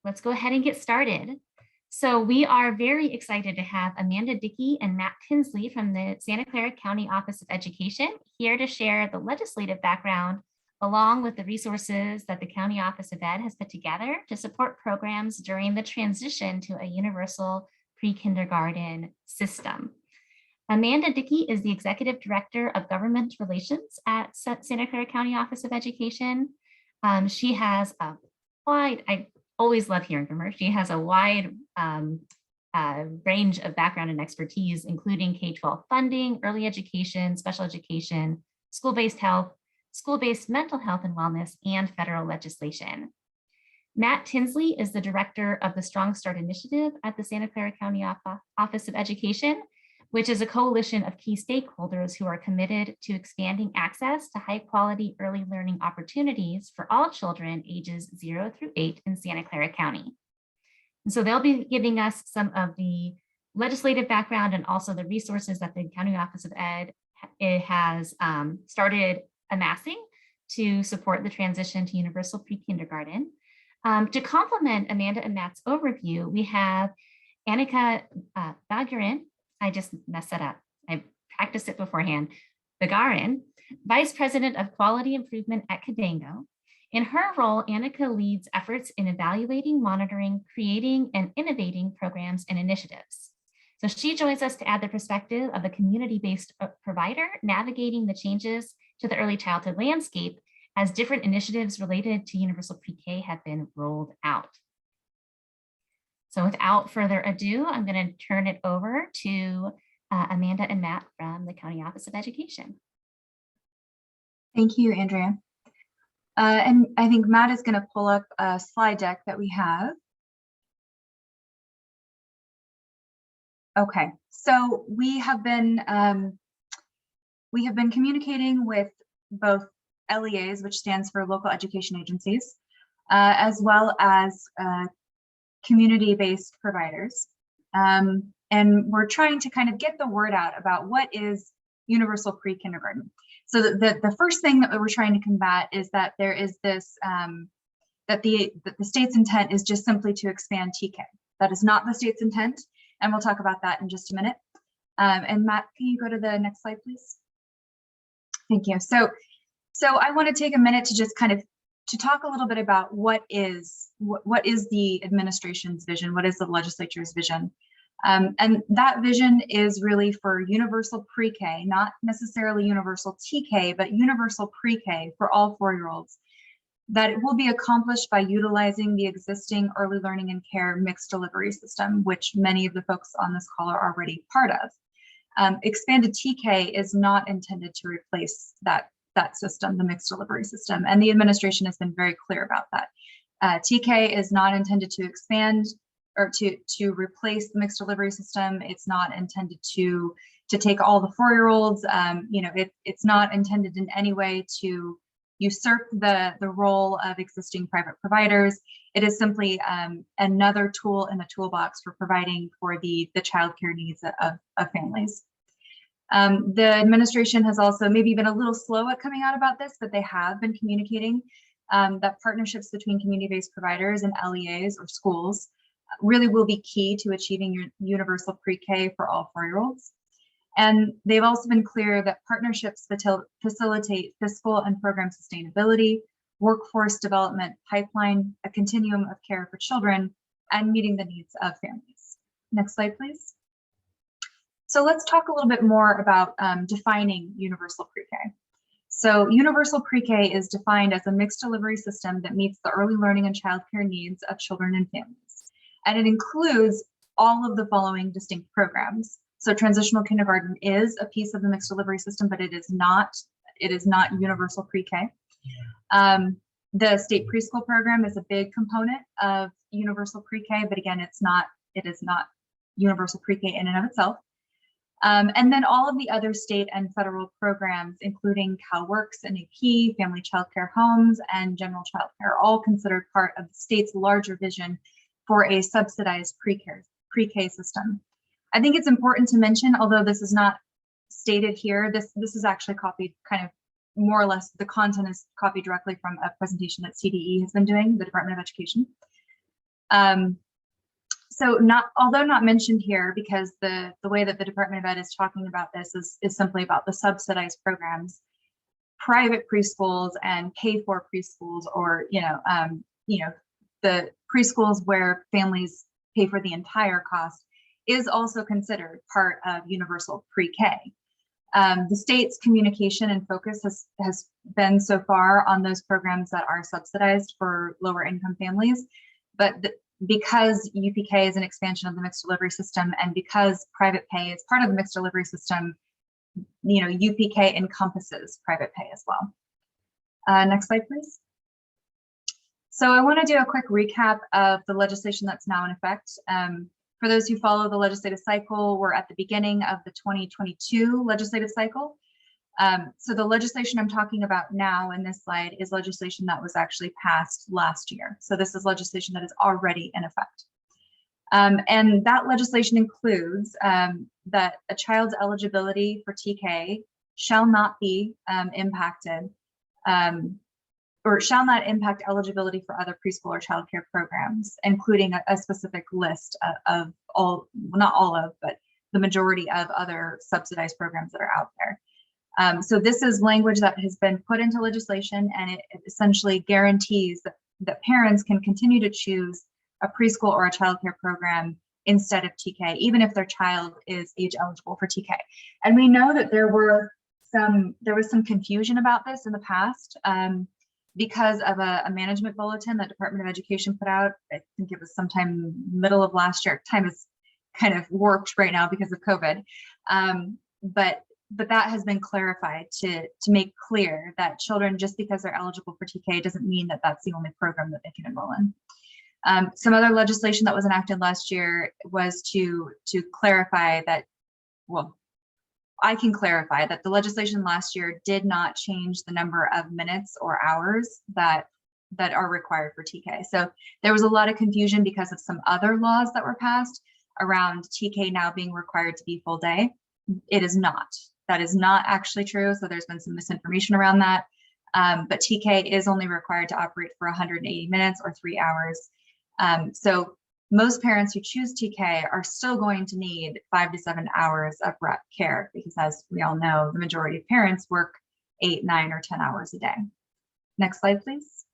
Let's go ahead and get started. So we are very excited to have Amanda Dickey and Matt Tinsley from the Santa Clara County Office of Education here to share the legislative background along with the resources that the County Office of Ed has put together to support programs during the transition to a universal pre-kindergarten system. Amanda Dickey is the Executive Director of Government Relations at Santa Clara County Office of Education. She has a wide, I always love hearing from her. She has a wide range of background and expertise, including K-12 funding, early education, special education, school-based health, school-based mental health and wellness, and federal legislation. Matt Tinsley is the director of the Strong Start Initiative at the Santa Clara County Office of Education, which is a coalition of key stakeholders who are committed to expanding access to high-quality early learning opportunities for all children ages 0 through 8 in Santa Clara County. And so they'll be giving us some of the legislative background and also the resources that the County Office of Ed has started amassing to support the transition to universal pre-kindergarten. To complement Amanda and Matt's overview, we have Annika Bagarin. I just messed that up. I practiced it beforehand. Bagarin, Vice President of Quality Improvement at Credential. In her role, Annika leads efforts in evaluating, monitoring, creating, and innovating programs and initiatives. So she joins us to add the perspective of a community-based provider navigating the changes to the early childhood landscape as different initiatives related to universal pre-K have been rolled out. So without further ado, I'm going to turn it over to Amanda and Matt from the County Office of Education. Thank you, Andrea. And I think Matt is going to pull up a slide deck that we have. Okay, so we have been communicating with both LEAs, which stands for local education agencies, as well as community-based providers. And we're trying to kind of get the word out about what is universal pre-kindergarten. So the first thing that we're trying to combat is that there is this, that the state's intent is just simply to expand TK. That is not the state's intent, and we'll talk about that in just a minute. And Matt, can you go to the next slide, please? Thank you. So I want to take a minute to just kind of to talk a little bit about what is the administration's vision, what is the legislature's vision. And that vision is really for universal pre-K, not necessarily universal TK, but universal pre-K for all 4-year-olds, that it will be accomplished by utilizing the existing early learning and care mixed delivery system, which many of the folks on this call are already part of. Expanded TK is not intended to replace that system, the mixed delivery system, and the administration has been very clear about that. TK is not intended to expand or to replace the mixed delivery system. It's not intended to take all the 4-year-olds. It's not intended in any way to usurp the role of existing private providers. It is simply another tool in the toolbox for providing for the childcare needs of families. The administration has also maybe been a little slow at coming out about this, but they have been communicating that partnerships between community-based providers and LEAs or schools really will be key to achieving your universal pre-K for all 4-year-olds. And they've also been clear that partnerships facilitate fiscal and program sustainability, workforce development pipeline, a continuum of care for children, and meeting the needs of families. Next slide, please. So let's talk a little bit more about defining universal pre-K. So universal pre-K is defined as a mixed delivery system that meets the early learning and childcare needs of children and families. And it includes all of the following distinct programs. So transitional kindergarten is a piece of the mixed delivery system, but it is not universal pre-K. The state preschool program is a big component of universal pre-K, but again, it is not universal pre-K in and of itself. And then all of the other state and federal programs, including CalWorks and AP, family childcare homes, and general childcare, are all considered part of the state's larger vision for a subsidized pre-K system. I think it's important to mention, although this is not stated here, this is actually copied kind of more or less, the content is copied directly from a presentation that CDE has been doing, the Department of Education. So although not mentioned here, because the way that the Department of Ed is talking about this is simply about the subsidized programs, private preschools and pay-for preschools, or the preschools where families pay for the entire cost, is also considered part of universal pre-K. The state's communication and focus has been so far on those programs that are subsidized for lower income families, but because UPK is an expansion of the mixed delivery system, and because private pay is part of the mixed delivery system, UPK encompasses private pay as well. Next slide, please. So I want to do a quick recap of the legislation that's now in effect. For those who follow the legislative cycle, we're at the beginning of the 2022 legislative cycle. So the legislation I'm talking about now in this slide is legislation that was actually passed last year. So this is legislation that is already in effect. And that legislation includes that a child's eligibility for TK shall not be impacted, or shall not impact eligibility for other preschool or childcare programs, including a specific list of all, well, not all of, but the majority of other subsidized programs that are out there. So this is language that has been put into legislation, and it essentially guarantees that parents can continue to choose a preschool or a childcare program instead of TK, even if their child is age eligible for TK. And we know that there was some confusion about this in the past because of a management bulletin that Department of Education put out. I think it was sometime middle of last year. Time is kind of warped right now because of COVID. But that has been clarified to make clear that children, just because they're eligible for TK, doesn't mean that that's the only program that they can enroll in. Some other legislation that was enacted last year was to clarify that, well, I can clarify that the legislation last year did not change the number of minutes or hours that are required for TK. So there was a lot of confusion because of some other laws that were passed around TK now being required to be full day. It is not. That is not actually true. So there's been some misinformation around that. But TK is only required to operate for 180 minutes or 3 hours. So most parents who choose TK are still going to need 5 to 7 hours of rep care, because as we all know, the majority of parents work 8, 9, or 10 hours a day. Next slide, please.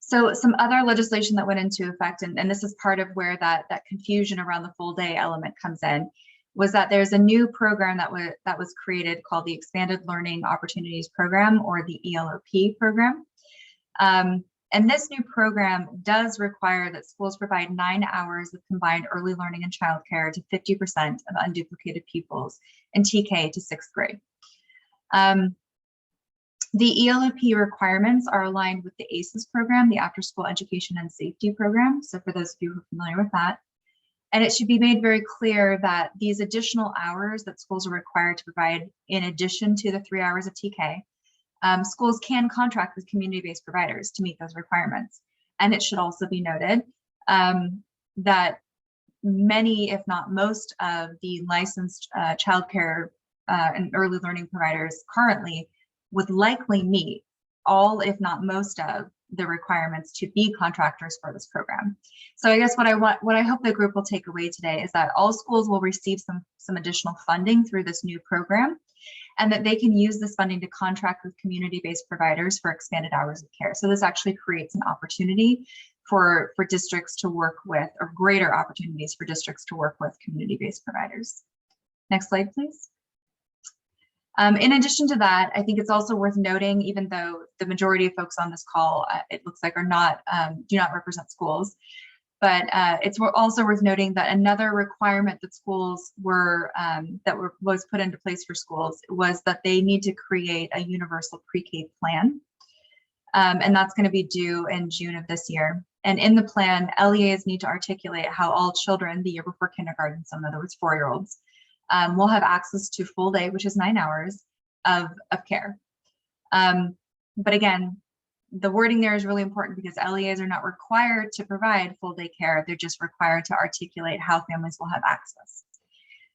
So some other legislation that went into effect, and this is part of where that confusion around the full day element comes in, was that there's a new program that was created called the Expanded Learning Opportunities Program, or the ELOP program. And this new program does require that schools provide 9 hours of combined early learning and childcare to 50% of unduplicated pupils in TK to 6th grade. The ELOP requirements are aligned with the ACES program, the After School Education and Safety program. So for those of you who are familiar with that. And it should be made very clear that these additional hours that schools are required to provide, in addition to the 3 hours of TK, schools can contract with community-based providers to meet those requirements. And it should also be noted that many, if not most, of the licensed childcare and early learning providers currently would likely meet all, if not most, of the requirements to be contractors for this program. So I guess what I hope the group will take away today is that all schools will receive some additional funding through this new program, and that they can use this funding to contract with community-based providers for expanded hours of care. So this actually creates an opportunity for districts to work with, or greater opportunities for districts to work with community-based providers. Next slide, please. In addition to that, I think it's also worth noting, even though the majority of folks on this call, it looks like, are not do not represent schools, but it's also worth noting that another requirement that schools was put into place for schools was that they need to create a universal pre-K plan, and that's going to be due in June of this year. And in the plan, LEAs need to articulate how all children the year before kindergarten, so in other words, 4-year-olds, will have access to full day, which is 9 hours of care. But again, the wording there is really important, because LEAs are not required to provide full day care. They're just required to articulate how families will have access.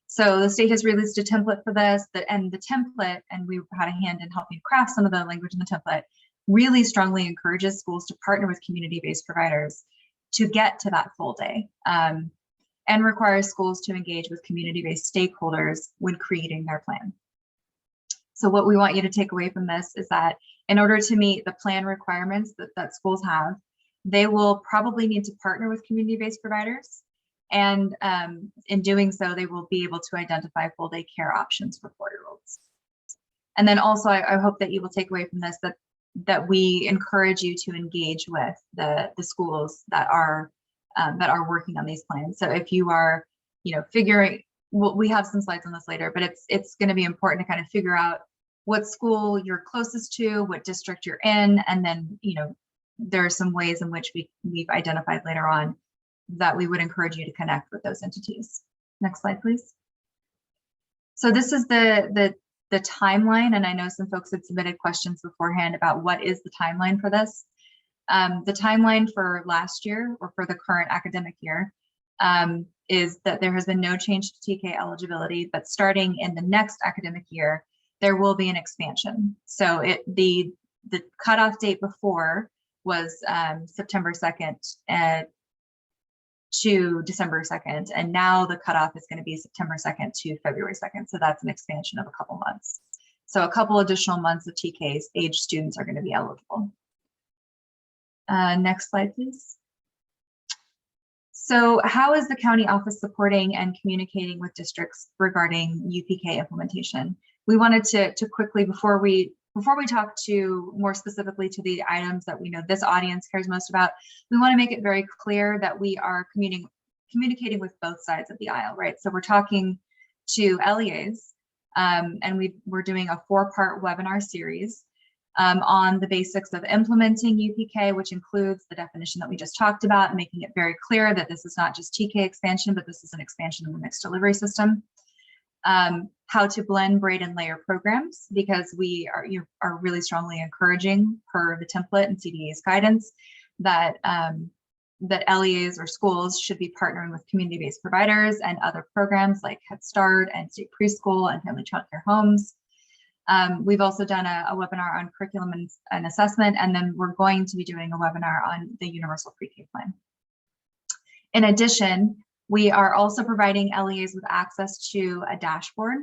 So the state has released a template for this, and the template, and we had a hand in helping craft some of the language in the template, really strongly encourages schools to partner with community-based providers to get to that full day, and requires schools to engage with community-based stakeholders when creating their plan. So what we want you to take away from this is that in order to meet the plan requirements that schools have, they will probably need to partner with community-based providers. And in doing so, they will be able to identify full day care options for 4-year-olds. And then also, I hope that you will take away from this that we encourage you to engage with the schools that are working on these plans. So if you are, figuring, well, we have some slides on this later, but it's going to be important to kind of figure out what school you're closest to, what district you're in, and then, there are some ways in which we've identified later on that we would encourage you to connect with those entities. Next slide, please. So this is the timeline, and I know some folks had submitted questions beforehand about what is the timeline for this. The timeline for last year, or for the current academic year, is that there has been no change to TK eligibility, but starting in the next academic year, there will be an expansion. So the cutoff date before was September 2nd to December 2nd, and now the cutoff is going to be September 2nd to February 2nd. So that's an expansion of a couple months. So a couple additional months of TK's age students are going to be eligible. Next slide, please. So how is the county office supporting and communicating with districts regarding UPK implementation? We wanted to quickly, before we talk to more specifically to the items that we know this audience cares most about, we want to make it very clear that we are communicating with both sides of the aisle, right? So we're talking to LEAs, and we're doing a 4-part webinar series on the basics of implementing UPK, which includes the definition that we just talked about, making it very clear that this is not just TK expansion, but this is an expansion of the mixed delivery system. How to blend, braid, and layer programs, because we are really strongly encouraging, per the template and CDA's guidance, that that LEAs or schools should be partnering with community-based providers and other programs like Head Start and State Preschool and Family Child Care Homes. We've also done a webinar on curriculum and assessment, and then we're going to be doing a webinar on the Universal Pre-K plan. In addition, we are also providing LEAs with access to a dashboard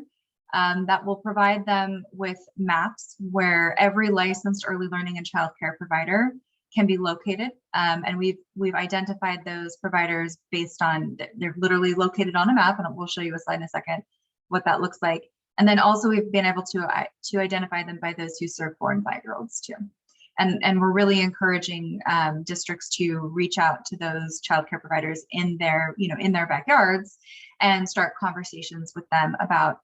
that will provide them with maps where every licensed early learning and child care provider can be located. And we've identified those providers based on, they're literally located on a map, and we'll show you a slide in a second what that looks like. And then also we've been able to identify them by those who serve 4- and 5-year-olds too. And we're really encouraging districts to reach out to those childcare providers in their backyards and start conversations with them about,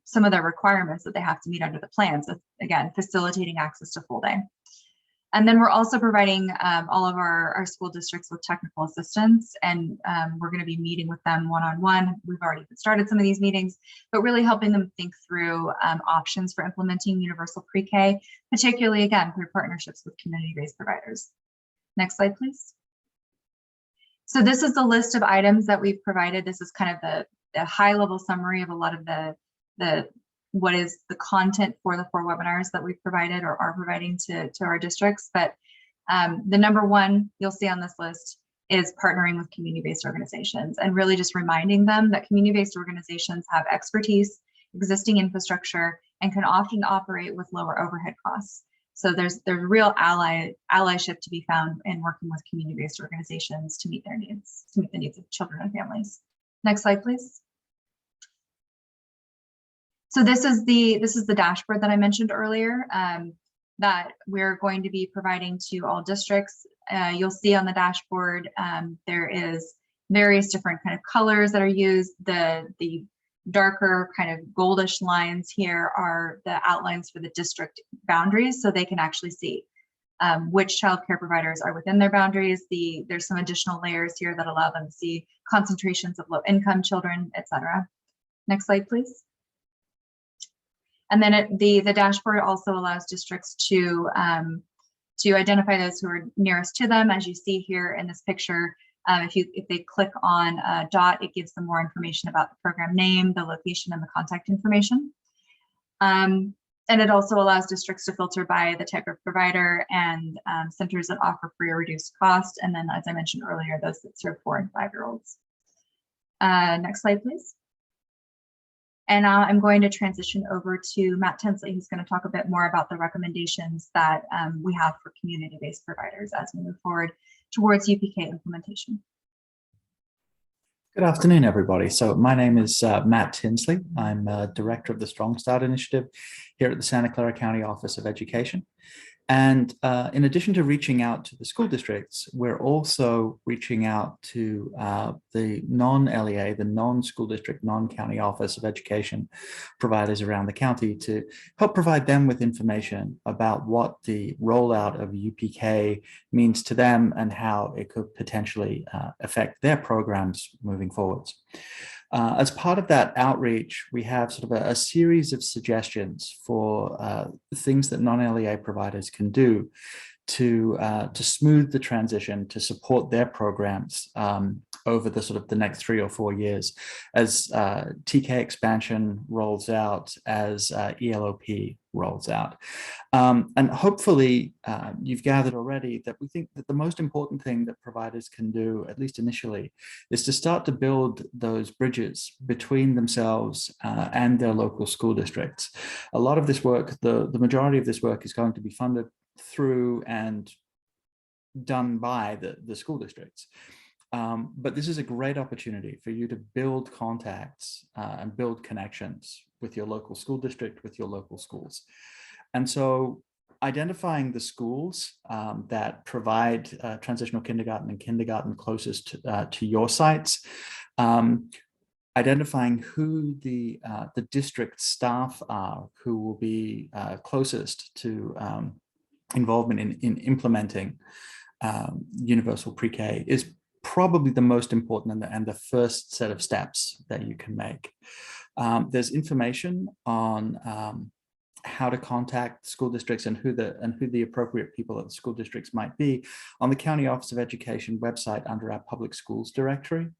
some of the requirements that they have to meet under the plan. So again, facilitating access to full day. And then we're also providing all of our school districts with technical assistance, and we're going to be meeting with them one-on-one. We've already started some of these meetings, but really helping them think through options for implementing universal pre-K, particularly again through partnerships with community-based providers. Next slide, please. So this is the list of items that we've provided. This is kind of the high-level summary of a lot of what is the content for the 4 webinars that we've provided or are providing to our districts. But the number one you'll see on this list is partnering with community-based organizations, and really just reminding them that community-based organizations have expertise, existing infrastructure, and can often operate with lower overhead costs. So there's real allyship to be found in working with community-based organizations to meet their needs, to meet the needs of children and families. Next slide, please. So this is the dashboard that I mentioned earlier that we're going to be providing to all districts. You'll see on the dashboard there is various different kind of colors that are used. The darker kind of goldish lines here are the outlines for the district boundaries, so they can actually see which child care providers are within their boundaries. There's some additional layers here that allow them to see concentrations of low-income children, etc. Next slide, please. And then the dashboard also allows districts to identify those who are nearest to them. As you see here in this picture, if they click on a dot, it gives them more information about the program name, the location, and the contact information. And it also allows districts to filter by the type of provider and centers that offer free or reduced cost. And then, as I mentioned earlier, those that serve 4- and 5-year-olds. Next slide, please. And I'm going to transition over to Matt Tinsley, who's going to talk a bit more about the recommendations that we have for community-based providers as we move forward towards UPK implementation. Good afternoon, everybody. So my name is Matt Tinsley. I'm Director of the Strong Start Initiative here at the Santa Clara County Office of Education. And in addition to reaching out to the school districts, we're also reaching out to the non-LEA, the non-school district, non-county office of education providers around the county to help provide them with information about what the rollout of UPK means to them and how it could potentially affect their programs moving forwards. As part of that outreach, we have sort of a series of suggestions for things that non-LEA providers can do to smooth the transition, to support their programs over the sort of the next 3 or 4 years as TK expansion rolls out, as ELOP rolls out. And hopefully you've gathered already that we think that the most important thing that providers can do, at least initially, is to start to build those bridges between themselves and their local school districts. A lot of this work, the majority of this work is going to be funded through and done by the school districts. But this is a great opportunity for you to build contacts and build connections with your local school district, with your local schools. And so identifying the schools that provide transitional kindergarten and kindergarten closest to your sites, identifying who the district staff are who will be closest to involvement in implementing universal pre-K is probably the most important and the first set of steps that you can make. There's information on how to contact school districts and who the appropriate people at the school districts might be on the County Office of Education website under our public schools directory.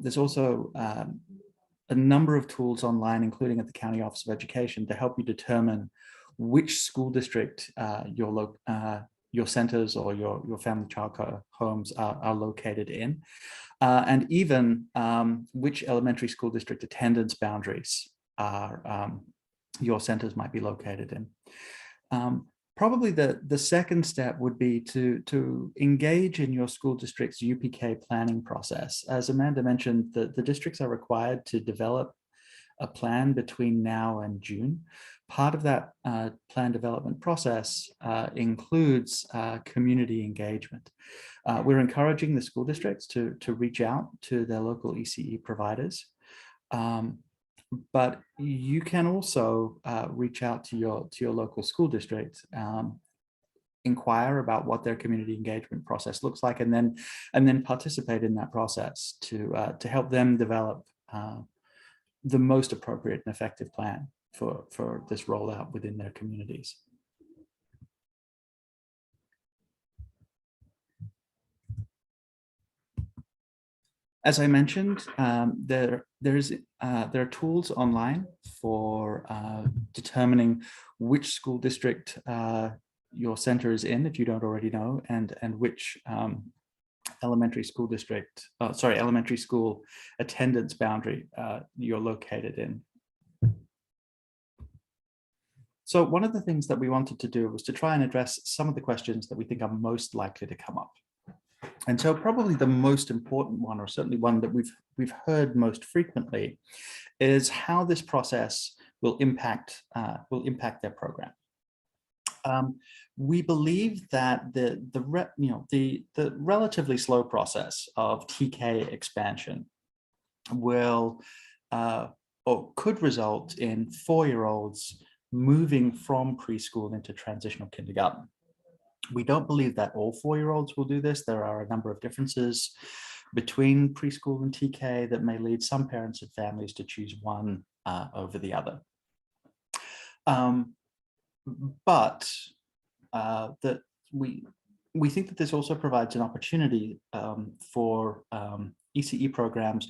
There's also a number of tools online, including at the County Office of Education, to help you determine which school district your centers or your family childcare homes are located in, and even which elementary school district attendance boundaries are your centers might be located in. Probably the second step would be to engage in your school district's UPK planning process. As Amanda mentioned, the districts are required to develop a plan between now and June. Part of that plan development process includes community engagement. We're encouraging the school districts to reach out to their local ECE providers. But you can also reach out to your local school district, inquire about what their community engagement process looks like, and then participate in that process to help them develop the most appropriate and effective plan for this rollout within their communities. As I mentioned, there are tools online for determining which school district your center is in, if you don't already know, and which elementary school attendance boundary you're located in. So one of the things that we wanted to do was to try and address some of the questions that we think are most likely to come up. And so probably the most important one, or certainly one that we've heard most frequently, is how this process will impact their program. We believe that the relatively slow process of TK expansion will or could result in 4-year-olds moving from preschool into transitional kindergarten. We don't believe that all 4-year-olds will do this. There are a number of differences between preschool and TK that may lead some parents and families to choose one over the other. But that we think that this also provides an opportunity for ECE programs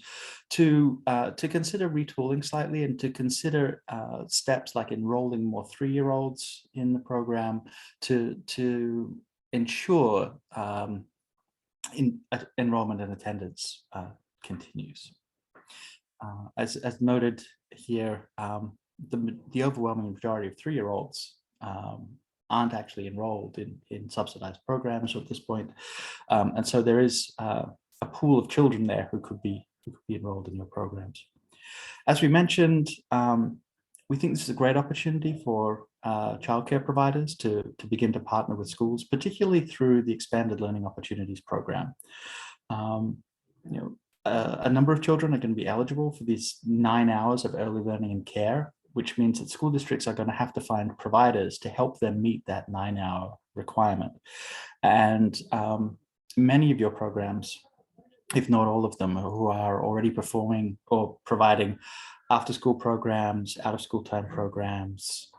to consider retooling slightly and to consider steps like enrolling more 3-year-olds in the program to ensure enrollment and attendance continues. As noted here, the overwhelming majority of 3-year-olds aren't actually enrolled in subsidized programs at this point. And so there is a pool of children there who could be enrolled in your programs. As we mentioned, we think this is a great opportunity for childcare providers to begin to partner with schools, particularly through the Expanded Learning Opportunities program. A number of children are going to be eligible for these 9 hours of early learning and care, which means that school districts are going to have to find providers to help them meet that 9-hour requirement. And many of your programs, if not all of them, who are already performing or providing after-school programs, out-of-school time programs,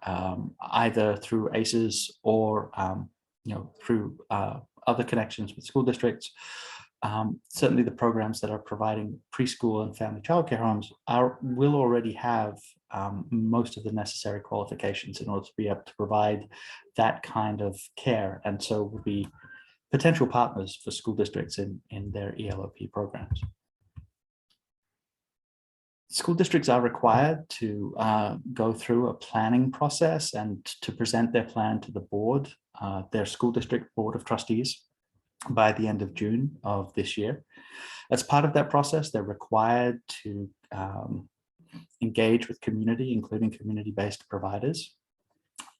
either through ACEs or through other connections with school districts. Certainly the programs that are providing preschool and family childcare homes will already have most of the necessary qualifications in order to be able to provide that kind of care, and so will be potential partners for school districts in their ELOP programs. School districts are required to go through a planning process and to present their plan to the board, their school district board of trustees, by the end of June of this year. As part of that process, they're required to engage with community, including community-based providers.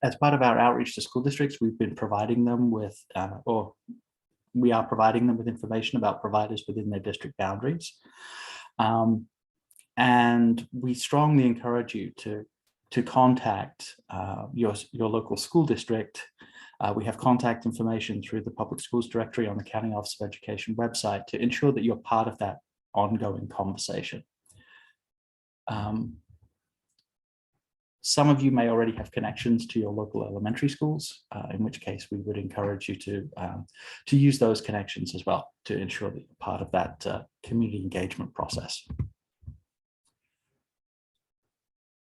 As part of our outreach to school districts, we've been providing them with, we are providing them with information about providers within their district boundaries. And we strongly encourage you to contact your local school district. We have contact information through the Public Schools Directory on the County Office of Education website to ensure that you're part of that ongoing conversation. Some of you may already have connections to your local elementary schools, in which case we would encourage you to use those connections as well to ensure that you're part of that community engagement process.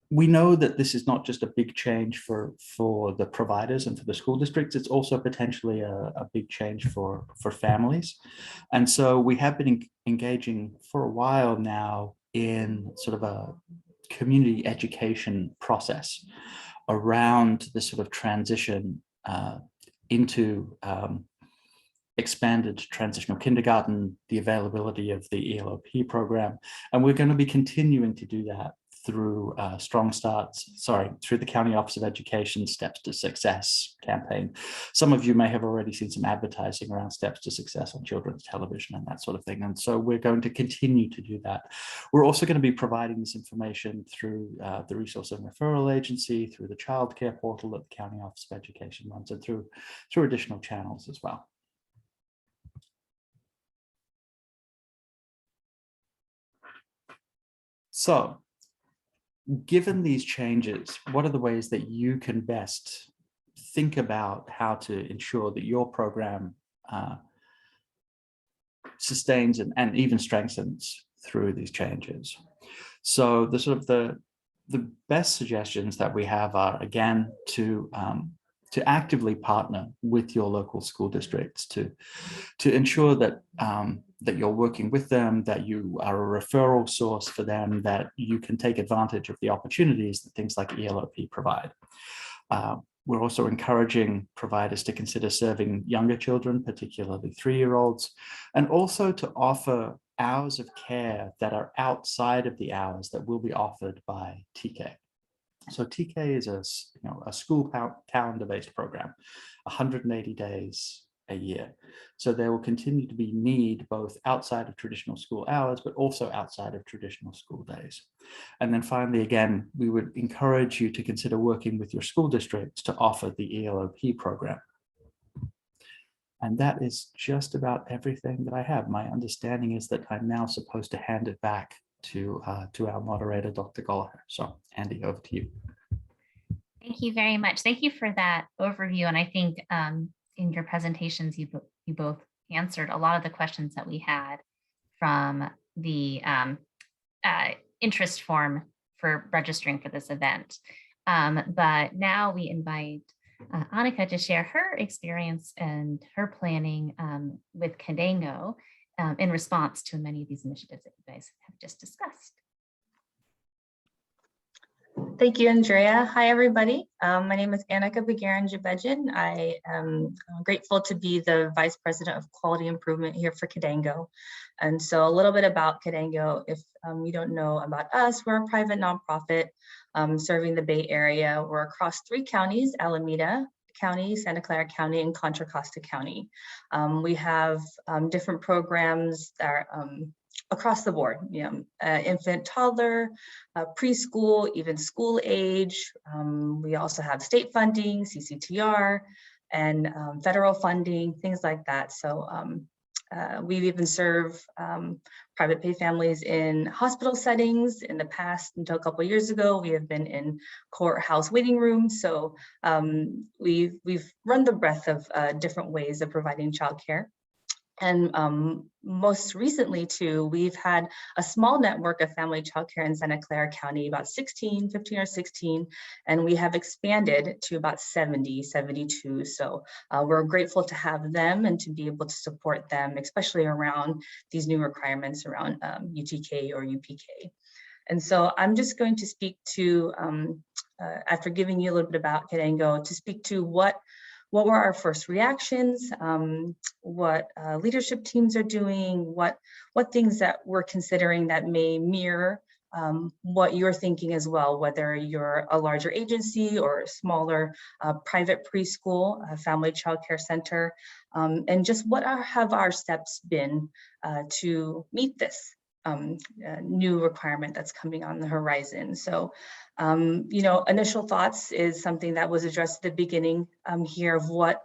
We know that this is not just a big change for the providers and for the school districts, it's also potentially a big change for families. And so we have been engaging for a while now in sort of a community education process around this sort of transition into expanded transitional kindergarten, the availability of the ELOP program. And we're going to be continuing to do that through through the County Office of Education Steps to Success campaign. Some of you may have already seen some advertising around Steps to Success on children's television and that sort of thing. And so we're going to continue to do that. We're also going to be providing this information through the Resource and Referral Agency, through the childcare portal that the County Office of Education runs, and through additional channels as well. So, given these changes, what are the ways that you can best think about how to ensure that your program sustains and even strengthens through these changes? So the best suggestions that we have are, again, to actively partner with your local school districts to ensure that that you're working with them, that you are a referral source for them, that you can take advantage of the opportunities that things like ELOP provide. We're also encouraging providers to consider serving younger children, particularly 3-year-olds, and also to offer hours of care that are outside of the hours that will be offered by TK. So TK is a school calendar-based program, 180 days a year. So there will continue to be need both outside of traditional school hours, but also outside of traditional school days. And then finally, again, we would encourage you to consider working with your school districts to offer the ELOP program. And that is just about everything that I have. My understanding is that I'm now supposed to hand it back to our moderator, Dr. Gallagher. So Andy, over to you. Thank you very much. Thank you for that overview. And I think in your presentations, you both answered a lot of the questions that we had from the interest form for registering for this event. But now we invite Annika to share her experience and her planning with Credential in response to many of these initiatives that you guys have just discussed. Thank you, Andrea. Hi, everybody. My name is Annika Begarin-Jabedjian. I am grateful to be the Vice President of Quality Improvement here for Credential. And so a little bit about Credential. If you don't know about us, we're a private nonprofit serving the Bay Area. We're across 3 counties, Alameda County, Santa Clara County, and Contra Costa County. We have different programs that are across the board, infant, toddler, preschool, even school age. We also have state funding, CCTR, and federal funding, things like that. So we've even served private pay families in hospital settings in the past. Until a couple of years ago, we have been in courthouse waiting rooms. So we've run the breadth of different ways of providing childcare. And most recently too, we've had a small network of family childcare in Santa Clara County, about 15 or 16, and we have expanded to about 70, 72. So we're grateful to have them and to be able to support them, especially around these new requirements around UTK or UPK. And so I'm just going to speak to, after giving you a little bit about Credential, to speak to what were our first reactions, what leadership teams are doing, what things that we're considering that may mirror what you're thinking as well, whether you're a larger agency or a smaller private preschool, family childcare center, and just what have our steps been to meet this new requirement that's coming on the horizon. So, initial thoughts is something that was addressed at the beginning here of what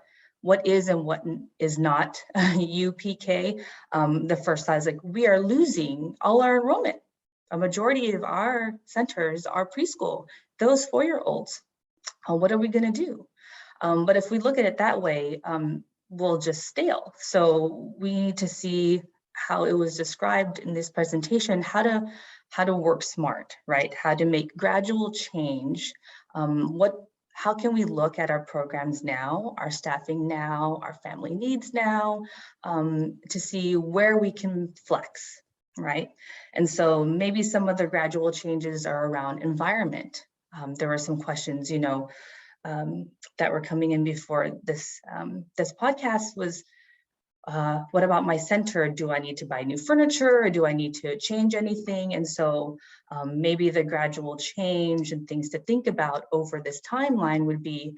is and what is not UPK. The first slide is like, we are losing all our enrollment. A majority of our centers are preschool, those 4-year-olds. What are we gonna do? But if we look at it that way, we'll just stale. So we need to see how it was described in this presentation, how to work smart, right? How to make gradual change. How can we look at our programs now, our staffing now, our family needs now, to see where we can flex, right? And so maybe some of the gradual changes are around environment. There were some questions, that were coming in before this podcast was, what about my center? Do I need to buy new furniture or do I need to change anything? And so maybe the gradual change and things to think about over this timeline would be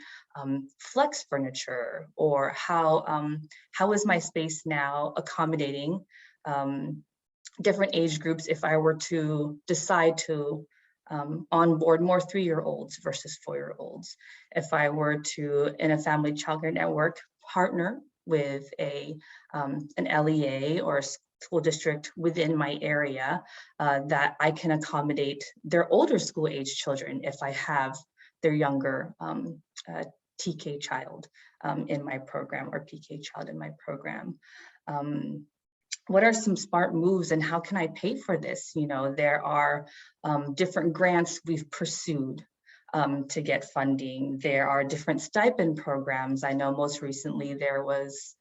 flex furniture, or how is my space now accommodating different age groups if I were to decide to onboard more 3-year-olds versus 4-year-olds. If I were to, in a family childcare network, partner with an LEA or a school district within my area that I can accommodate their older school age children if I have their younger TK child in my program or PK child in my program. What are some smart moves and how can I pay for this? There are different grants we've pursued to get funding. There are different stipend programs. I know most recently there was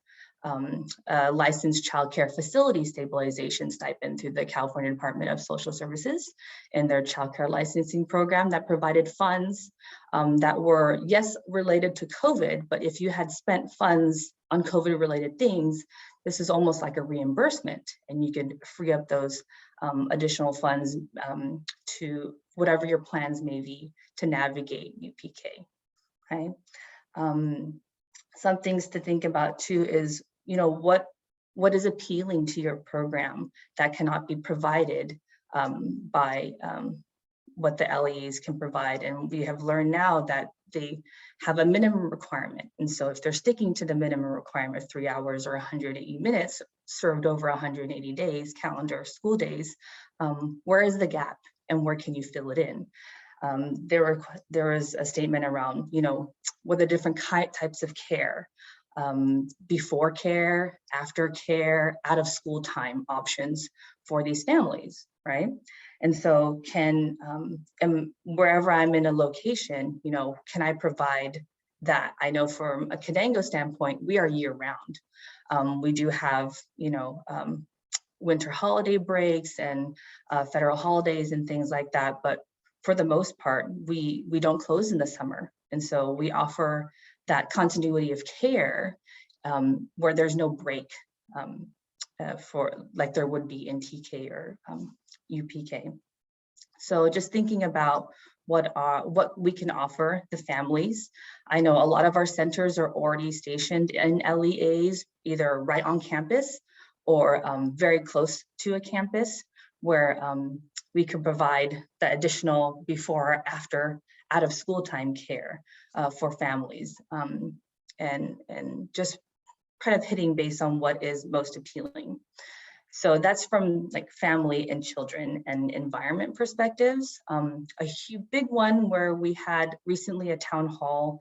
a licensed childcare facility stabilization stipend through the California Department of Social Services and their childcare licensing program that provided funds that were, yes, related to COVID, but if you had spent funds on COVID related things, this is almost like a reimbursement, and you could free up those additional funds to whatever your plans may be to navigate UPK, right? Some things to think about too is, what is appealing to your program that cannot be provided by what the LEAs can provide. And we have learned now that they have a minimum requirement. And so if they're sticking to the minimum requirement, 3 hours or 180 minutes served over 180 days, calendar school days, where is the gap and where can you fill it in? There was a statement around, what are the different types of care? before care, after care, out of school time options for these families, right? And so and wherever I'm in a location, you know, can I provide that? I know from a Kinsley standpoint, we are year round. We do have, you know, winter holiday breaks and federal holidays and things like that. But for the most part, we don't close in the summer. And so we offer that continuity of care where there's no break for like there would be in TK or UPK. So just thinking about what we can offer the families. I know a lot of our centers are already stationed in LEAs, either right on campus or very close to a campus where we can provide the additional before or after out of school time care for families and just kind of hitting based on what is most appealing. So that's from like family and children and environment perspectives. A big one where we had recently a town hall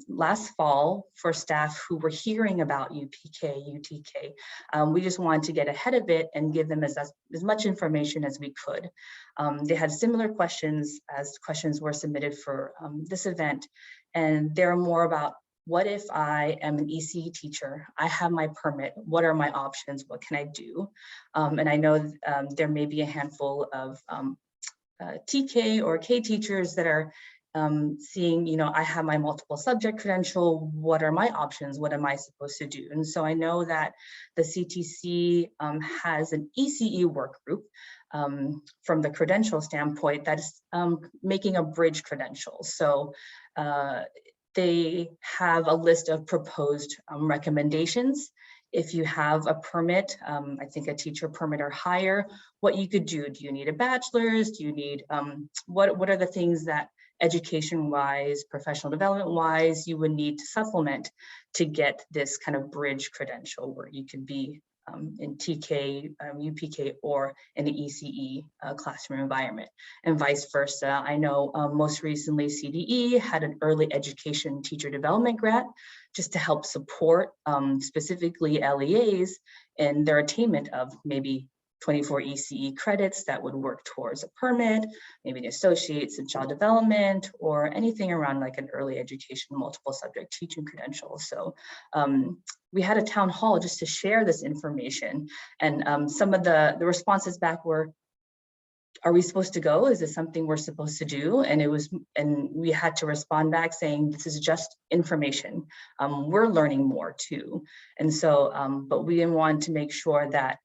last fall for staff who were hearing about UPK, UTK. We just wanted to get ahead of it and give them as much information as we could. They had similar questions as questions were submitted for this event, and they're more about, what if I am an ECE teacher? I have my permit. What are my options? What can I do? And I know there may be a handful of TK or K teachers that are seeing, you know, I have my multiple subject credential. What are my options? What am I supposed to do? And so I know that the CTC has an ECE work group from the credential standpoint that's making a bridge credential. So they have a list of proposed recommendations. If you have a permit, I think a teacher permit or higher, what you could do. Do you need a bachelor's? Do you need, what are the things that education-wise, professional development-wise, you would need to supplement to get this kind of bridge credential where you could be in TK, UPK, or in the ECE classroom environment, and vice versa. I know most recently CDE had an early education teacher development grant just to help support specifically LEAs in their attainment of maybe 24 ECE credits that would work towards a permit, maybe an associate's in child development, or anything around like an early education multiple subject teaching credential. So we had a town hall just to share this information, and some of the responses back were, are we supposed to go? Is this something we're supposed to do? And we had to respond back saying, this is just information. We're learning more too. And so, but we want to make sure that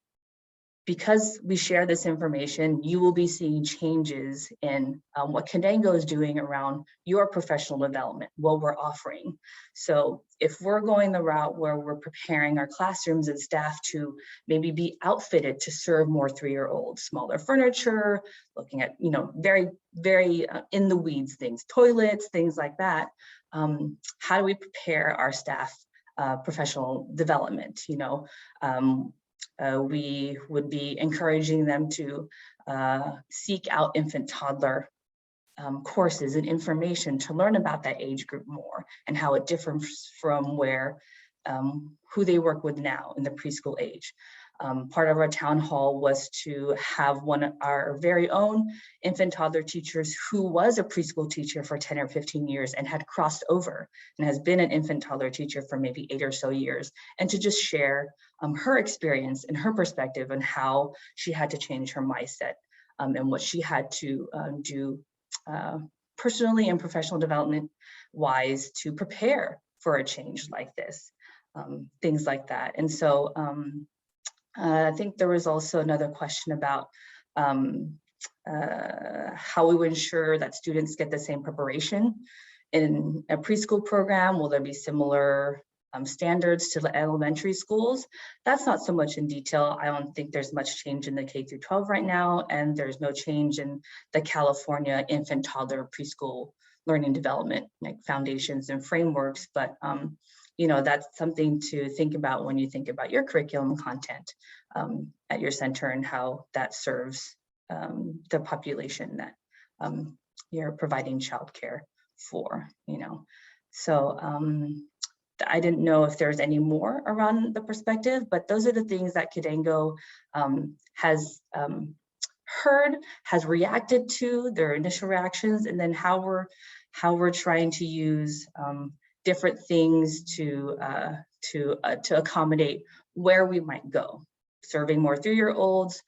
because we share this information, you will be seeing changes in what Kinsley is doing around your professional development, what we're offering. So if we're going the route where we're preparing our classrooms and staff to maybe be outfitted to serve more 3-year-olds, smaller furniture, looking at, you know, very, very in the weeds things, toilets, things like that, how do we prepare our staff professional development, you know? We would be encouraging them to seek out infant toddler courses and information to learn about that age group more and how it differs from who they work with now in the preschool age. Part of our town hall was to have one of our very own infant toddler teachers who was a preschool teacher for 10 or 15 years and had crossed over and has been an infant toddler teacher for maybe 8 or so years, and to just share her experience and her perspective on how she had to change her mindset and what she had to do personally and professional development wise to prepare for a change like this, things like that. And so I think there was also another question about how we would ensure that students get the same preparation in a preschool program. Will there be similar standards to the elementary schools? That's not so much in detail. I don't think there's much change in the K through 12 right now, and there's no change in the California infant toddler preschool learning development, like foundations and frameworks. But you know, that's something to think about when you think about your curriculum content at your center and how that serves the population that you're providing childcare for, you know. So I didn't know if there's any more around the perspective, but those are the things that Kidango has heard, has reacted to, their initial reactions, and then how we're trying to use different things to accommodate where we might go. Serving more 3-year-olds,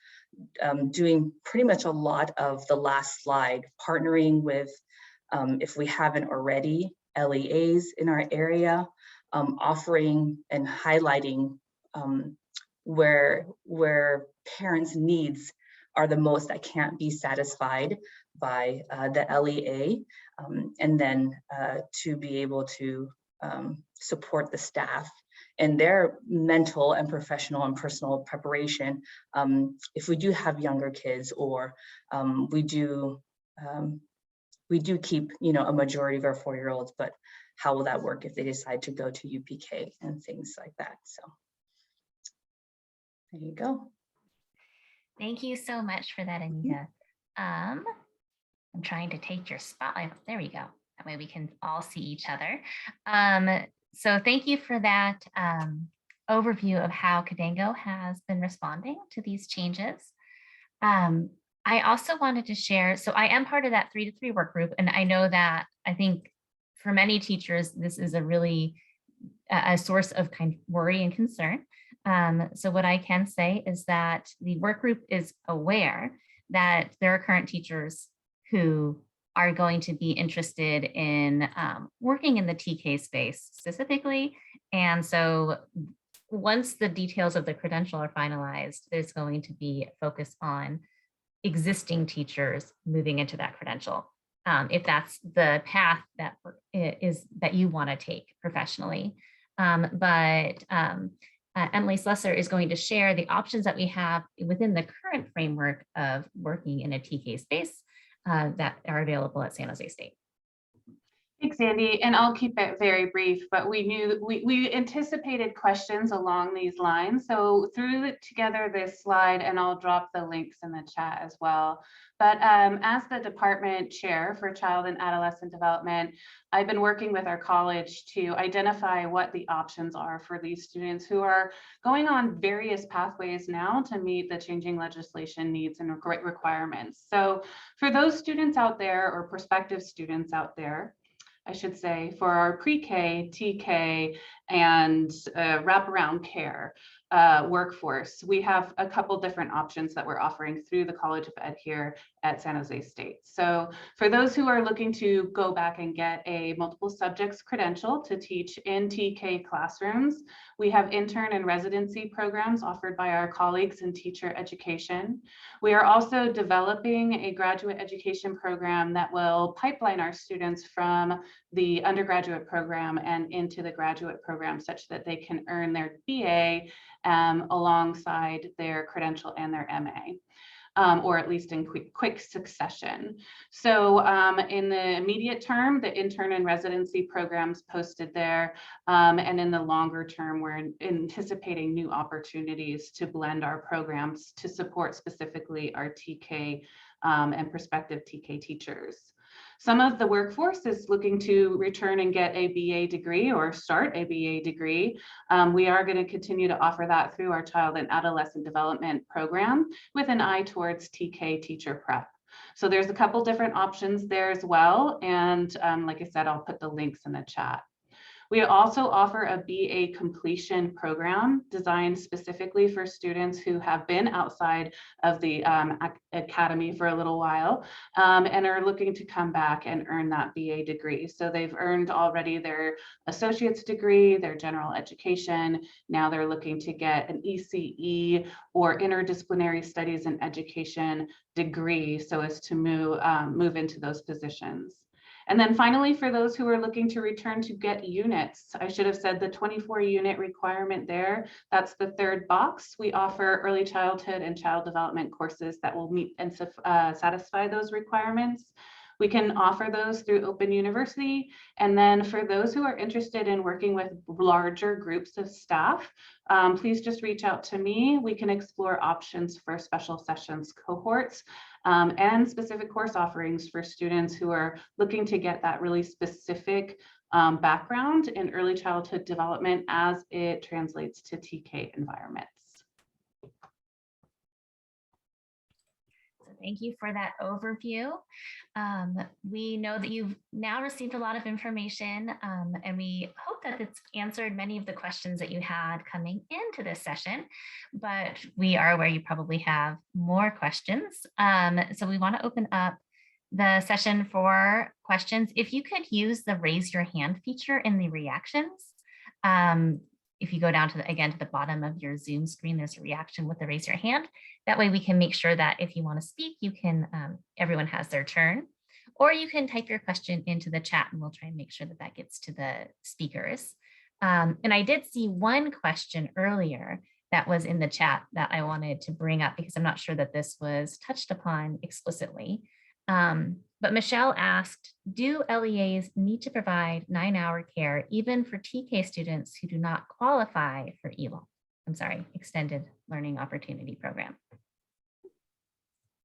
doing pretty much a lot of the last slide, partnering with, if we haven't already, LEAs in our area, offering and highlighting where parents' needs are the most that can't be satisfied by the LEA, and then to be able to support the staff in their mental and professional and personal preparation. If we do have younger kids, or we do keep, a majority of our 4-year-olds, but how will that work if they decide to go to UPK and things like that? So there you go. Thank you so much for that, Anita. I'm trying to take your spot. There we go. That way we can all see each other. So thank you for that overview of how Kidango has been responding to these changes. I also wanted to share, so I am part of that 3-to-3 work group, and I know that I think for many teachers, this is a really a source of kind of worry and concern. So what I can say is that the work group is aware that there are current teachers who are going to be interested in working in the TK space specifically. And so once the details of the credential are finalized, there's going to be a focus on existing teachers moving into that credential, if that's the path that you want to take professionally. But Emily Slesser is going to share the options that we have within the current framework of working in a TK space that are available at San Jose State. Thanks, Andy, and I'll keep it very brief, but we anticipated questions along these lines, so threw together this slide, and I'll drop the links in the chat as well. But as the department chair for child and adolescent development, I've been working with our college to identify what the options are for these students who are going on various pathways now to meet the changing legislation needs and requirements. So for those students out there, or prospective students out there, I should say, for our pre-K, TK, and wraparound care workforce, we have a couple different options that we're offering through the College of Ed here at San Jose State. So for those who are looking to go back and get a multiple subjects credential to teach in TK classrooms, we have intern and residency programs offered by our colleagues in teacher education. We are also developing a graduate education program that will pipeline our students from the undergraduate program and into the graduate program, such that they can earn their BA alongside their credential and their MA, or at least in quick succession. So in the immediate term, the intern and residency programs posted there, and in the longer term, we're anticipating new opportunities to blend our programs to support specifically our TK and prospective TK teachers. Some of the workforce is looking to return and get a BA degree or start a BA degree. We are going to continue to offer that through our child and adolescent development program with an eye towards TK teacher prep. So there's a couple different options there as well. And like I said, I'll put the links in the chat. We also offer a BA completion program designed specifically for students who have been outside of the academy for a little while and are looking to come back and earn that BA degree. So they've earned already their associate's degree, their general education. Now they're looking to get an ECE or interdisciplinary studies and education degree so as to move into those positions. And then finally, for those who are looking to return to get units, I should have said the 24 unit requirement there, that's the third box. We offer early childhood and child development courses that will meet and satisfy those requirements. We can offer those through Open University. And then for those who are interested in working with larger groups of staff, please just reach out to me. We can explore options for special sessions cohorts and specific course offerings for students who are looking to get that really specific background in early childhood development as it translates to TK environments. Thank you for that overview. We know that you've now received a lot of information, and we hope that it's answered many of the questions that you had coming into this session, but we are aware you probably have more questions. So we want to open up the session for questions. If you could use the raise your hand feature in the reactions. If you go down to again to the bottom of your Zoom screen, there's a reaction with the raise your hand. That way we can make sure that if you want to speak, you can, everyone has their turn, or you can type your question into the chat and we'll try and make sure that that gets to the speakers. And I did see one question earlier that was in the chat that I wanted to bring up because I'm not sure that this was touched upon explicitly. But Michelle asked, do LEAs need to provide 9-hour care even for TK students who do not qualify for ELO? I'm sorry, Extended Learning Opportunity Program.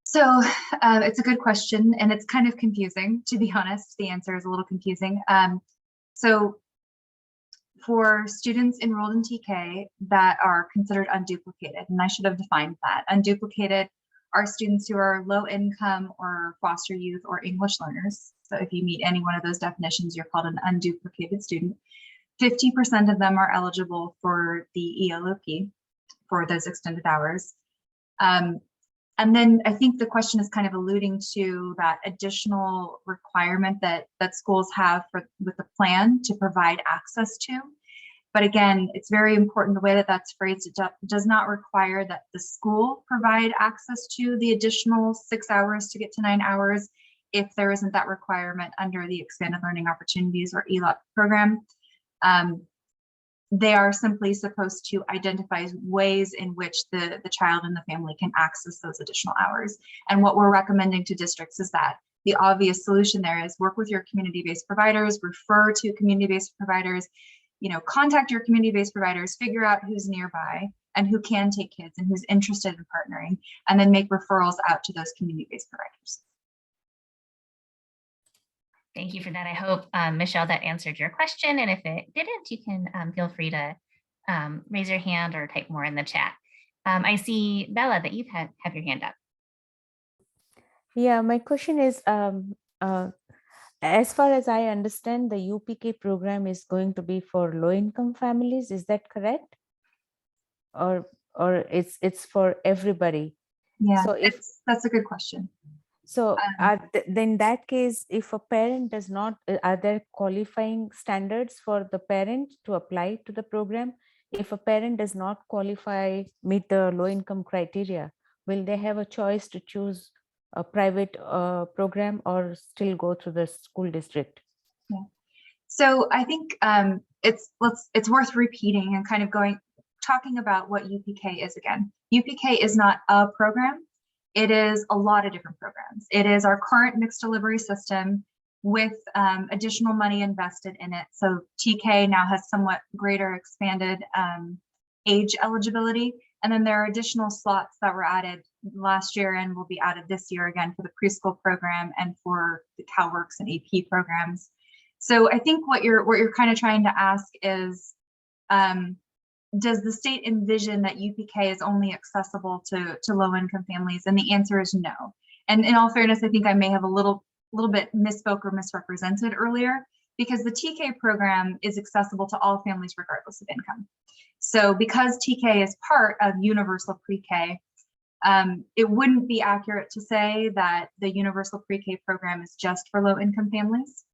So it's a good question and it's kind of confusing, to be honest. The answer is a little confusing. So for students enrolled in TK that are considered unduplicated, and I should have defined that, unduplicated are students who are low income or foster youth or English learners. So if you meet any one of those definitions, you're called an unduplicated student. 50% of them are eligible for the ELOP for those extended hours. And then I think the question is kind of alluding to that additional requirement that schools have with the plan to provide access to. But again, it's very important the way that that's phrased. It does not require that the school provide access to the additional 6 hours to get to 9 hours if there isn't that requirement under the Expanded Learning Opportunities or ELOP program. They are simply supposed to identify ways in which the child and the family can access those additional hours. And what we're recommending to districts is that the obvious solution there is work with your community-based providers, refer to community-based providers, contact your community-based providers, figure out who's nearby and who can take kids and who's interested in partnering, and then make referrals out to those community-based providers. Thank you for that. I hope, Michelle, that answered your question. And if it didn't, you can feel free to raise your hand or type more in the chat. I see, Bella, that you have your hand up. Yeah, my question is, as far as I understand, the UPK program is going to be for low-income families. Is that correct? Or it's for everybody? Yeah, so that's a good question. So then in that case, if a parent does not, are there qualifying standards for the parent to apply to the program? If a parent does not qualify, meet the low income criteria, will they have a choice to choose a private program or still go through the school district? Yeah. So I think it's worth repeating and kind of talking about what UPK is again. UPK is not a program. It is a lot of different programs. It is our current mixed delivery system with additional money invested in it. So TK now has somewhat greater expanded age eligibility. And then there are additional slots that were added last year and will be added this year again for the preschool program and for the CalWorks and AP programs. So I think what you're kind of trying to ask is, does the state envision that UPK is only accessible to low-income families? And the answer is no. And in all fairness, I think I may have a little bit misspoke or misrepresented earlier, because the TK program is accessible to all families regardless of income. So because TK is part of universal pre-K, it wouldn't be accurate to say that the universal pre-K program is just for low-income families.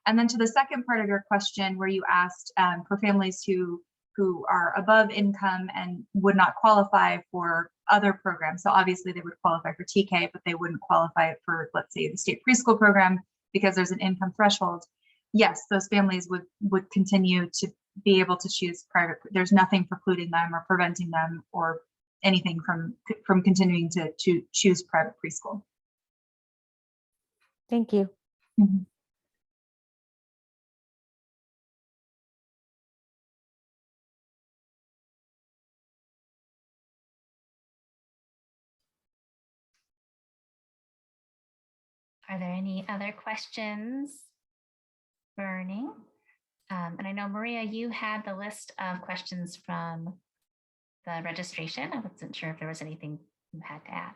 And then to the second part of your question, where you asked for families who are above income and would not qualify for other programs. So obviously they would qualify for TK, but they wouldn't qualify for, let's say, the state preschool program because there's an income threshold. Yes, those families would continue to be able to choose private. There's nothing precluding them or preventing them or anything from continuing to choose private preschool. Thank you. Mm-hmm. Are there any other questions burning? And I know, Maria, you had the list of questions from the registration. I wasn't sure if there was anything you had to add.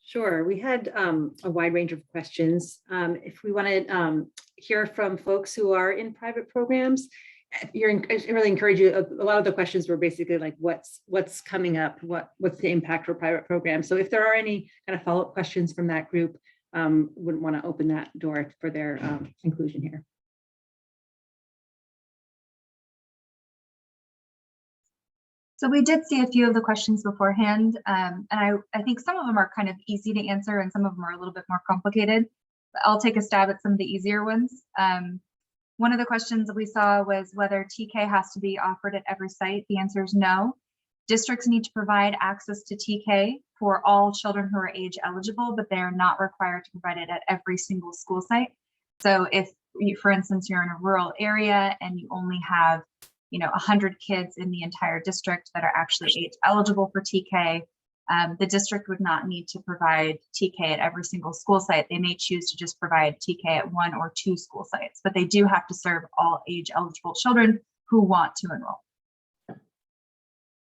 Sure, we had a wide range of questions. If we want to hear from folks who are in private programs, I really encourage you. A lot of the questions were basically like, what's coming up? What's the impact for private programs? So if there are any kind of follow-up questions from that group, wouldn't want to open that door for their inclusion here. So we did see a few of the questions beforehand, and I think some of them are kind of easy to answer and some of them are a little bit more complicated. But I'll take a stab at some of the easier ones. One of the questions that we saw was whether TK has to be offered at every site. The answer is no. Districts need to provide access to TK for all children who are age eligible, but they are not required to provide it at every single school site. So if you, for instance, you're in a rural area and you only have 100 kids in the entire district that are actually age eligible for TK, the district would not need to provide TK at every single school site. They may choose to just provide TK at 1 or 2 school sites, but they do have to serve all age eligible children who want to enroll.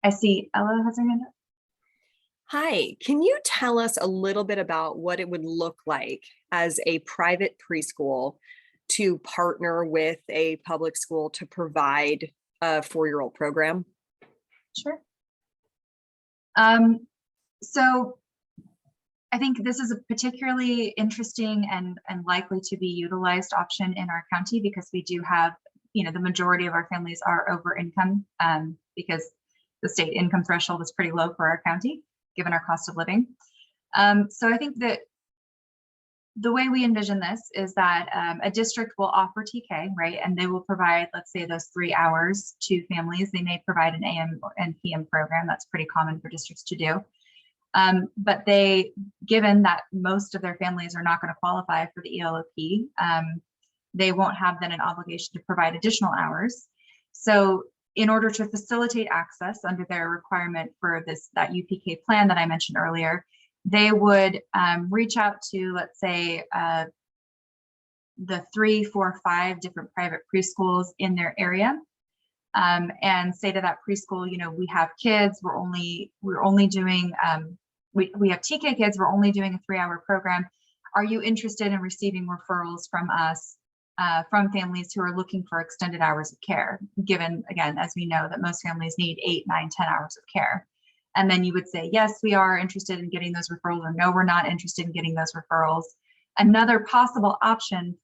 I see Ella has her hand up. Hi, can you tell us a little bit about what it would look like as a private preschool to partner with a public school to provide a 4-year-old program? Sure. So I think this is a particularly interesting and likely to be utilized option in our county because we do have, the majority of our families are over income because the state income threshold is pretty low for our county, given our cost of living. So I think that the way we envision this is that a district will offer TK, right? And they will provide, let's say, those 3 hours to families. They may provide an AM and PM program. That's pretty common for districts to do. But given that most of their families are not going to qualify for the ELOP, they won't have then an obligation to provide additional hours. So in order to facilitate access under their requirement for that UPK plan that I mentioned earlier, they would reach out to, let's say, the 3, 4, 5 different private preschools in their area, and say to that preschool, we have kids, we're only doing, we have TK kids, we're only doing a 3-hour program. Are you interested in receiving referrals from us, from families who are looking for extended hours of care, given, again, as we know, that most families need 8, 9, 10 hours of care. And then you would say, yes, we are interested in getting those referrals, or no, we're not interested in getting those referrals. Another possible option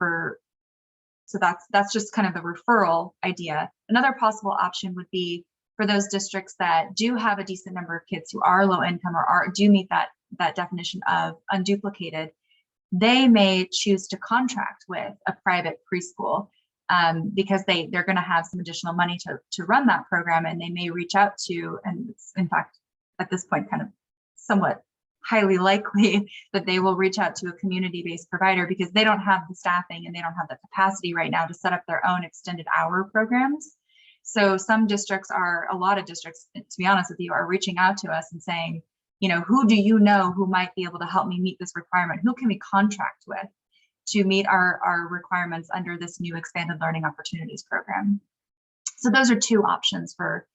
so that's just kind of the referral idea. Another possible option would be for those districts that do have a decent number of kids who are low income or do meet that definition of unduplicated. They may choose to contract with a private preschool because they're going to have some additional money to run that program, and they may reach out to, and it's in fact at this point kind of somewhat highly likely that they will reach out to a community-based provider because they don't have the staffing and they don't have the capacity right now to set up their own extended hour programs. So a lot of districts, to be honest with you, are reaching out to us and saying, who do you know who might be able to help me meet this requirement? Who can we contract with to meet our requirements under this new expanded learning opportunities program? So those are 2 options for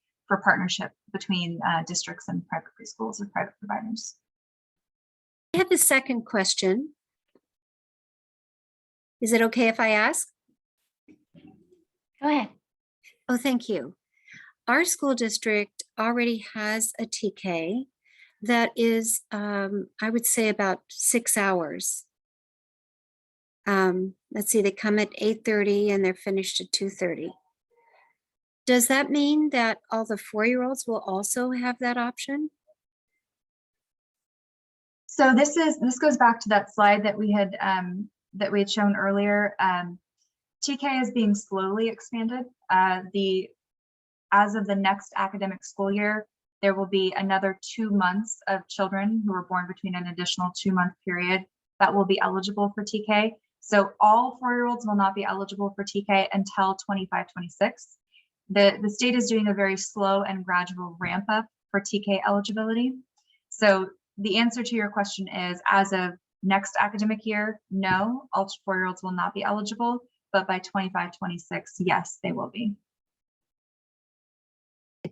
partnership between districts and private preschools or private providers. I have a second question. Is it okay if I ask? Go ahead. Oh, thank you. Our school district already has a TK that is, I would say, about 6 hours. Let's see, they come at 8:30 and they're finished at 2:30. Does that mean that all the 4-year-olds will also have that option? So this goes back to that slide that we had shown earlier. TK is being slowly expanded. As of the next academic school year, there will be another 2 months of children who were born between an additional 2-month period that will be eligible for TK. So all 4-year-olds will not be eligible for TK until 25-26. The state is doing a very slow and gradual ramp up for TK eligibility. So the answer to your question is, as of Next academic year, no, all 4-year-olds will not be eligible, but by 25-26, yes, they will be. The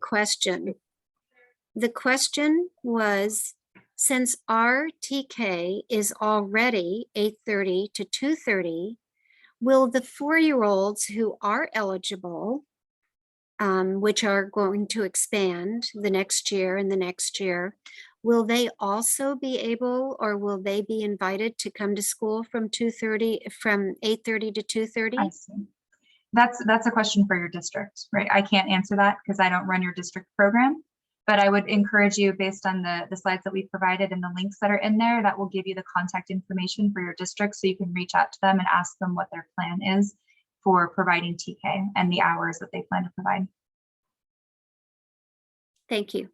question was, since our TK is already 8:30 to 2:30, will the 4-year-olds who are eligible, which are going to expand the next year and the next year, will they also be able, or will they be invited to come to school from 8:30 to 2:30? I see. That's a question for your district, right? I can't answer that because I don't run your district program, but I would encourage you, based on the slides that we provided and the links that are in there, that will give you the contact information for your district, so you can reach out to them and ask them what their plan is for providing TK and the hours that they plan to provide. Thank you.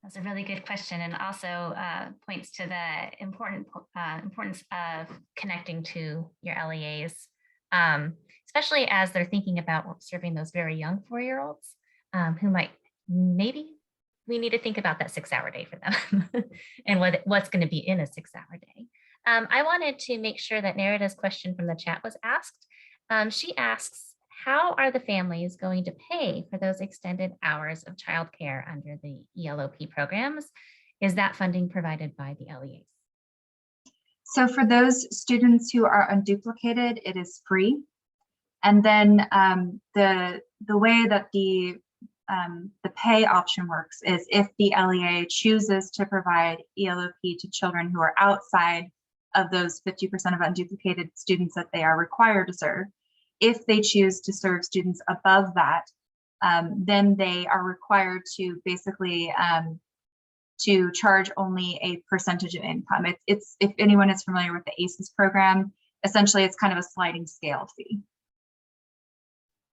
That's a really good question, and also points to the importance of connecting to your LEAs, especially as they're thinking about serving those very young 4-year-olds who maybe we need to think about that 6-hour day for them and what's going to be in a 6-hour day. I wanted to make sure that Nerida's question from the chat was asked. She asks, how are the families going to pay for those extended hours of childcare under the ELOP programs? Is that funding provided by the LEAs? So for those students who are unduplicated, it is free. And then the way that the pay option works is if the LEA chooses to provide ELOP to children who are outside of those 50% of unduplicated students that they are required to serve. If they choose to serve students above that, then they are required to basically to charge only a percentage of income. It's if anyone is familiar with the ACES program, essentially it's kind of a sliding scale fee.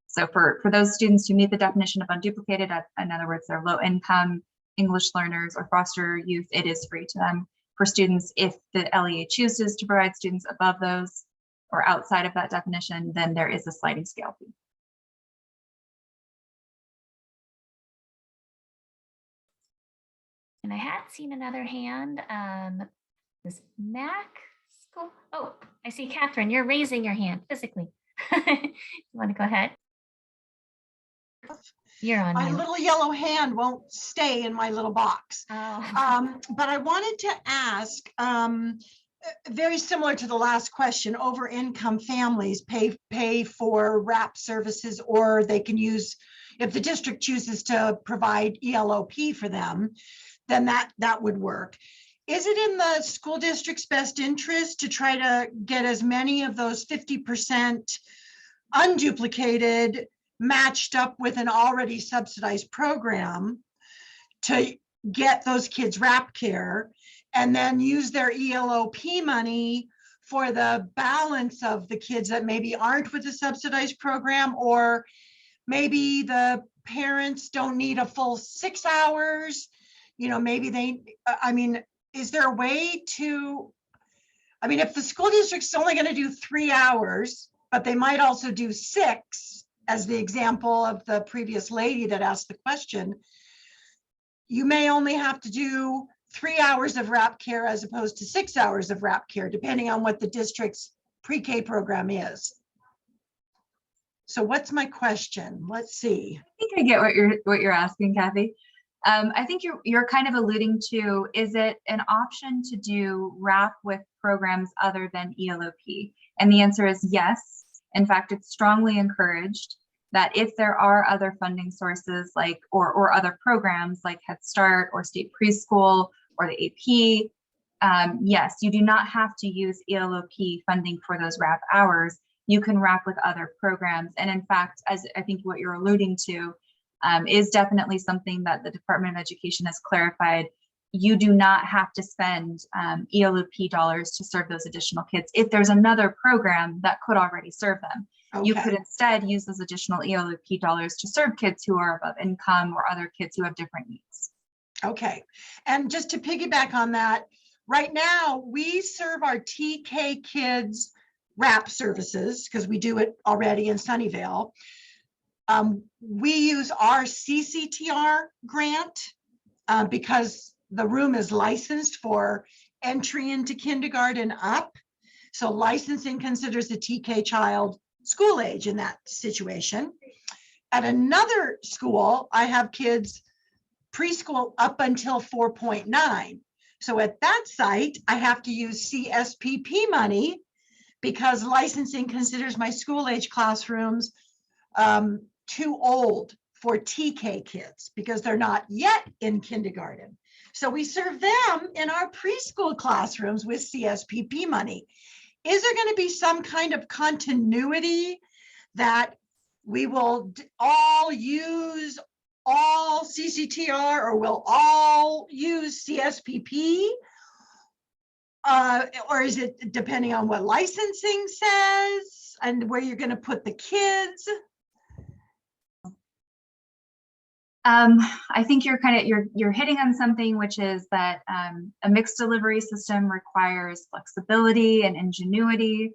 So for those students who meet the definition of unduplicated, in other words, they're low income English learners or foster youth, it is free to them. For students, if the LEA chooses to provide students above those or outside of that definition, then there is a sliding scale fee. And I had seen another hand. Is Mac school? Oh, I see Catherine, you're raising your hand physically. You want to go ahead? You're on. My little yellow hand won't stay in my little box. Oh. But I wanted to ask, very similar to the last question, over income families pay for wrap services, or they can use, if the district chooses to provide ELOP for them, then that would work. Is it in the school district's best interest to try to get as many of those 50% unduplicated matched up with an already subsidized program to get those kids wrap care, and then use their ELOP money for the balance of the kids that maybe aren't with the subsidized program, or maybe the parents don't need a full 6 hours, maybe they, is there a way to, if the school district's only going to do 3 hours, but they might also do 6, as the example of the previous lady that asked the question, you may only have to do 3 hours of wrap care as opposed to 6 hours of wrap care, depending on what the district's pre-K program is. So what's my question? Let's see. I think I get what you're asking, Kathy. I think you're kind of alluding to, is it an option to do wrap with programs other than ELOP? And the answer is yes. In fact, it's strongly encouraged that if there are other funding sources like or other programs like Head Start or State Preschool or the AP, yes, you do not have to use ELOP funding for those wrap hours. You can wrap with other programs. And in fact, as I think what you're alluding to is definitely something that the Department of Education has clarified. You do not have to spend ELOP dollars to serve those additional kids if there's another program that could already serve them. Okay. You could instead use those additional ELOP dollars to serve kids who are above income or other kids who have different needs. Okay, and just to piggyback on that, right now we serve our TK kids wrap services because we do it already in Sunnyvale. We use our CCTR grant because the room is licensed for entry into kindergarten up. So licensing considers a TK child school age in that situation. At another school, I have kids preschool up until 4.9. So at that site, I have to use CSPP money because licensing considers my school age classrooms too old for TK kids because they're not yet in kindergarten. So we serve them in our preschool classrooms with CSPP money. Is there going to be some kind of continuity that we will all use all CCTR or will all use CSPP? Or is it depending on what licensing says and where you're going to put the kids? I think you're hitting on something, which is that a mixed delivery system requires flexibility and ingenuity.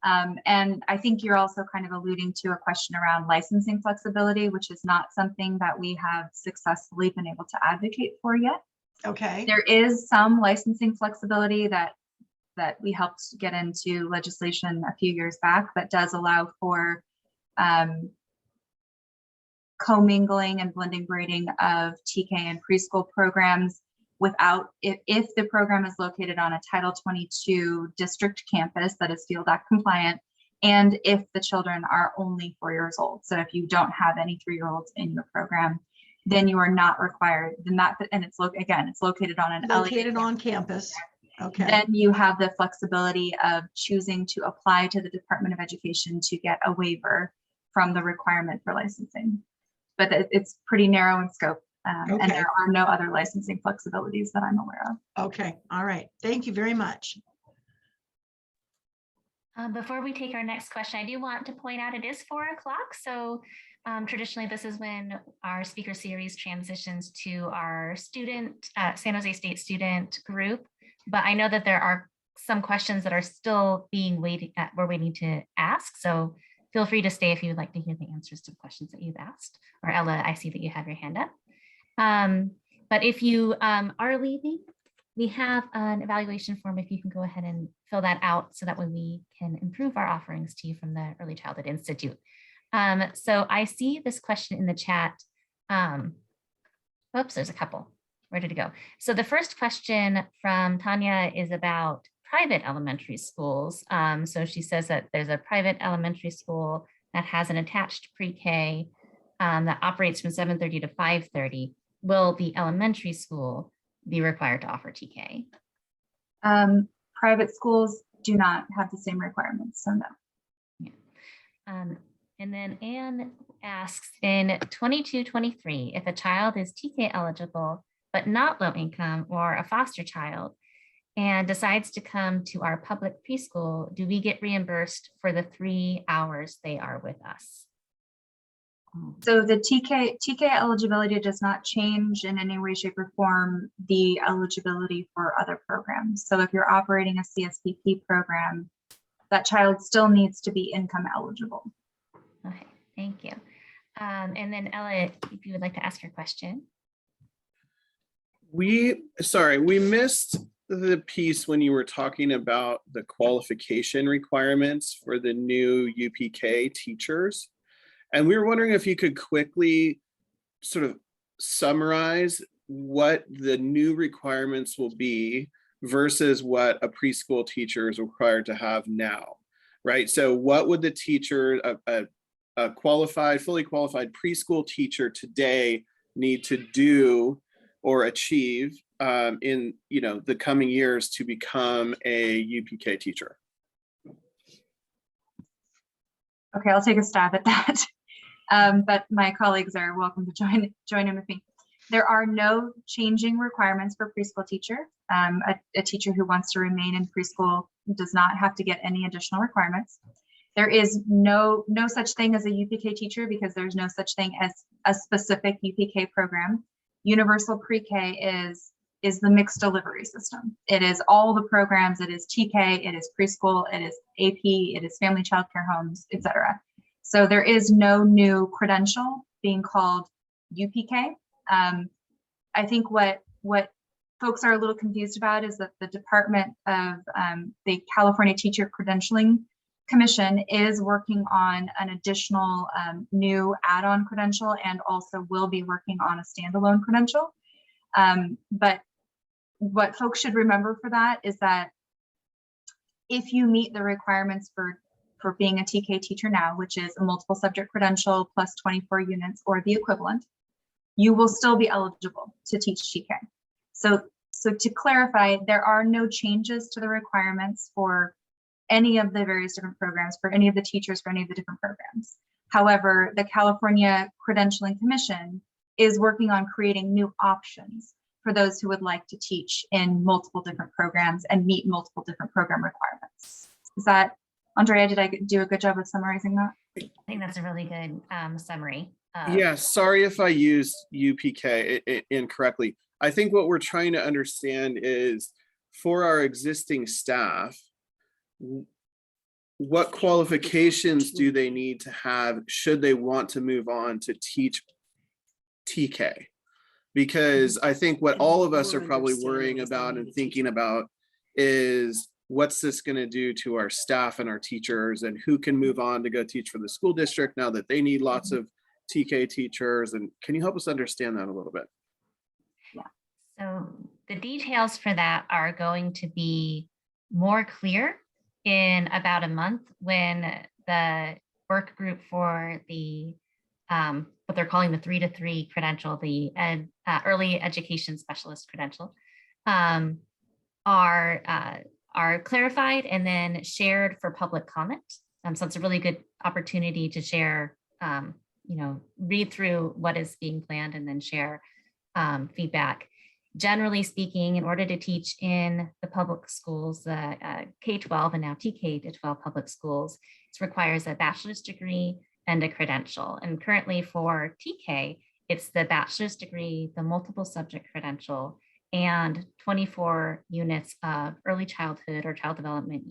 And I think you're also kind of alluding to a question around licensing flexibility, which is not something that we have successfully been able to advocate for yet. Okay. There is some licensing flexibility that we helped get into legislation a few years back that does allow for commingling and blending braiding of TK and preschool programs without, if the program is located on a Title 22 district campus that is Field Act compliant, and if the children are only 4 years old. So if you don't have any 3-year-olds in your program, then you are not required. And it's located on an Located on campus. Okay. Then you have the flexibility of choosing to apply to the Department of Education to get a waiver from the requirement for licensing. But it's pretty narrow in scope, and there are no other licensing flexibilities that I'm aware of. Okay, all right. Thank you very much. Before we take our next question, I do want to point out it is 4 o'clock. So traditionally, this is when our speaker series transitions to our student, San Jose State student group. But I know that there are some questions that are still being we're waiting to ask. So feel free to stay if you would like to hear the answers to questions that you've asked. Or Ella, I see that you have your hand up. But if you are leaving, we have an evaluation form if you can go ahead and fill that out so that way we can improve our offerings to you from the Early Childhood Institute. So I see this question in the chat. Oops, there's a couple. Where did it go? So the first question from Tanya is about private elementary schools. So she says that there's a private elementary school that has an attached pre-K that operates from 7:30 to 5:30. Will the elementary school be required to offer TK? Private schools do not have the same requirements, so no. Yeah. And then Anne asks, in 22-23, if a child is TK eligible, but not low income or a foster child, and decides to come to our public preschool, do we get reimbursed for the 3 hours they are with us? So the TK eligibility does not change in any way, shape, or form the eligibility for other programs. So if you're operating a CSPP program, that child still needs to be income eligible. Okay, thank you. And then Ella, if you would like to ask your question. We missed the piece when you were talking about the qualification requirements for the new UPK teachers. And we were wondering if you could quickly sort of summarize what the new requirements will be versus what a preschool teacher is required to have now, right? So what would the teacher, a qualified, fully qualified preschool teacher today need to do or achieve in the coming years to become a UPK teacher? Okay, I'll take a stab at that. But my colleagues are welcome to join in with me. There are no changing requirements for preschool teacher. A teacher who wants to remain in preschool does not have to get any additional requirements. There is no such thing as a UPK teacher because there's no such thing as a specific UPK program. Universal pre-K is the mixed delivery system. It is all the programs. It is TK, it is preschool, it is AP, it is family child care homes, etc. So there is no new credential being called UPK. I think what folks are a little confused about is that the Department of the California Teacher Credentialing Commission is working on an additional new add-on credential and also will be working on a standalone credential. But what folks should remember for that is that if you meet the requirements for being a TK teacher now, which is a multiple subject credential plus 24 units or the equivalent, you will still be eligible to teach TK. So to clarify, there are no changes to the requirements for any of the various different programs, for any of the teachers, for any of the different programs. However, the California Credentialing Commission is working on creating new options for those who would like to teach in multiple different programs and meet multiple different program requirements. Is that, Andrea, did I do a good job of summarizing that? I think that's a really good summary. Yeah, sorry if I used UPK incorrectly. I think what we're trying to understand is for our existing staff, what qualifications do they need to have should they want to move on to teach TK? Because I think what all of us are probably worrying about and thinking about is what's this going to do to our staff and our teachers, and who can move on to go teach for the school district now that they need lots of TK teachers. And can you help us understand that a little bit? So the details for that are going to be more clear in about a month when the work group for the what they're calling the 3-to-3 credential, the early education specialist credential, are clarified and then shared for public comment. So it's a really good opportunity to share, read through what is being planned and then share feedback. Generally speaking, in order to teach in the public schools, the K-12 and now TK-12 public schools, it requires a bachelor's degree and a credential. And currently for TK, it's the bachelor's degree, the multiple subject credential, and 24 units of early childhood or child development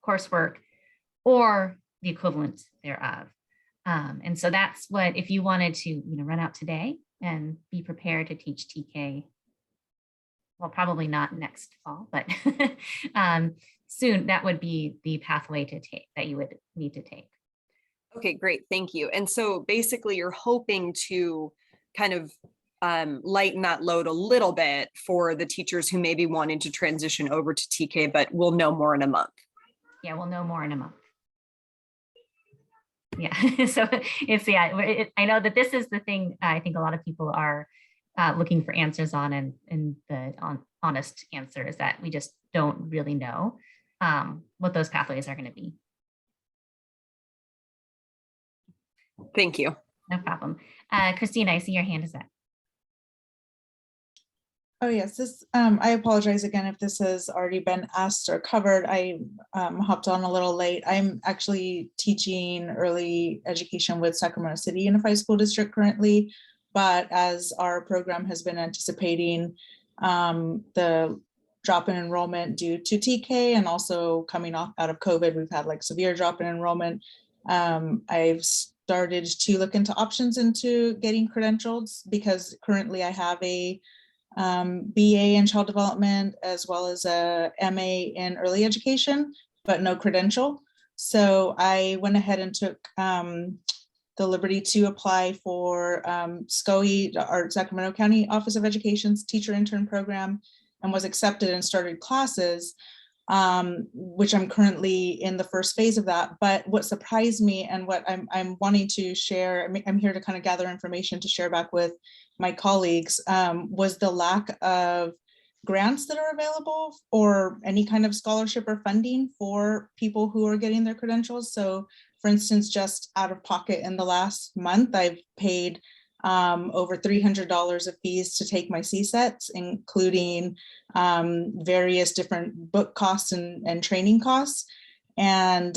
coursework, or the equivalent thereof. And so that's what, if you wanted to run out today and be prepared to teach TK, well, probably not next fall, but soon, that would be the pathway to take that you would need to take. Okay, great, thank you. And so basically you're hoping to kind of lighten that load a little bit for the teachers who maybe wanted to transition over to TK, but we'll know more in a month. Yeah, we'll know more in a month. Yeah, so I know that this is the thing I think a lot of people are looking for answers on, and the honest answer is that we just don't really know what those pathways are going to be. Thank you. No problem. Christina, I see your hand is up. Oh yes, this I apologize again if this has already been asked or covered. I hopped on a little late. I'm actually teaching early education with Sacramento City Unified School District currently, but as our program has been anticipating the drop in enrollment due to TK and also coming out of COVID, we've had like severe drop in enrollment. I've started to look into options into getting credentials, because currently I have a BA in child development as well as a MA in early education, but no credential. So I went ahead and took the liberty to apply for SCOE, our Sacramento County Office of Education's teacher intern program, and was accepted and started classes, which I'm currently in the first phase of that. But what surprised me and what I'm wanting to share, I'm here to kind of gather information to share back with my colleagues, was the lack of grants that are available or any kind of scholarship or funding for people who are getting their credentials. So for instance, just out of pocket in the last month, I've paid over $300 of fees to take my CSETs, including various different book costs and training costs. And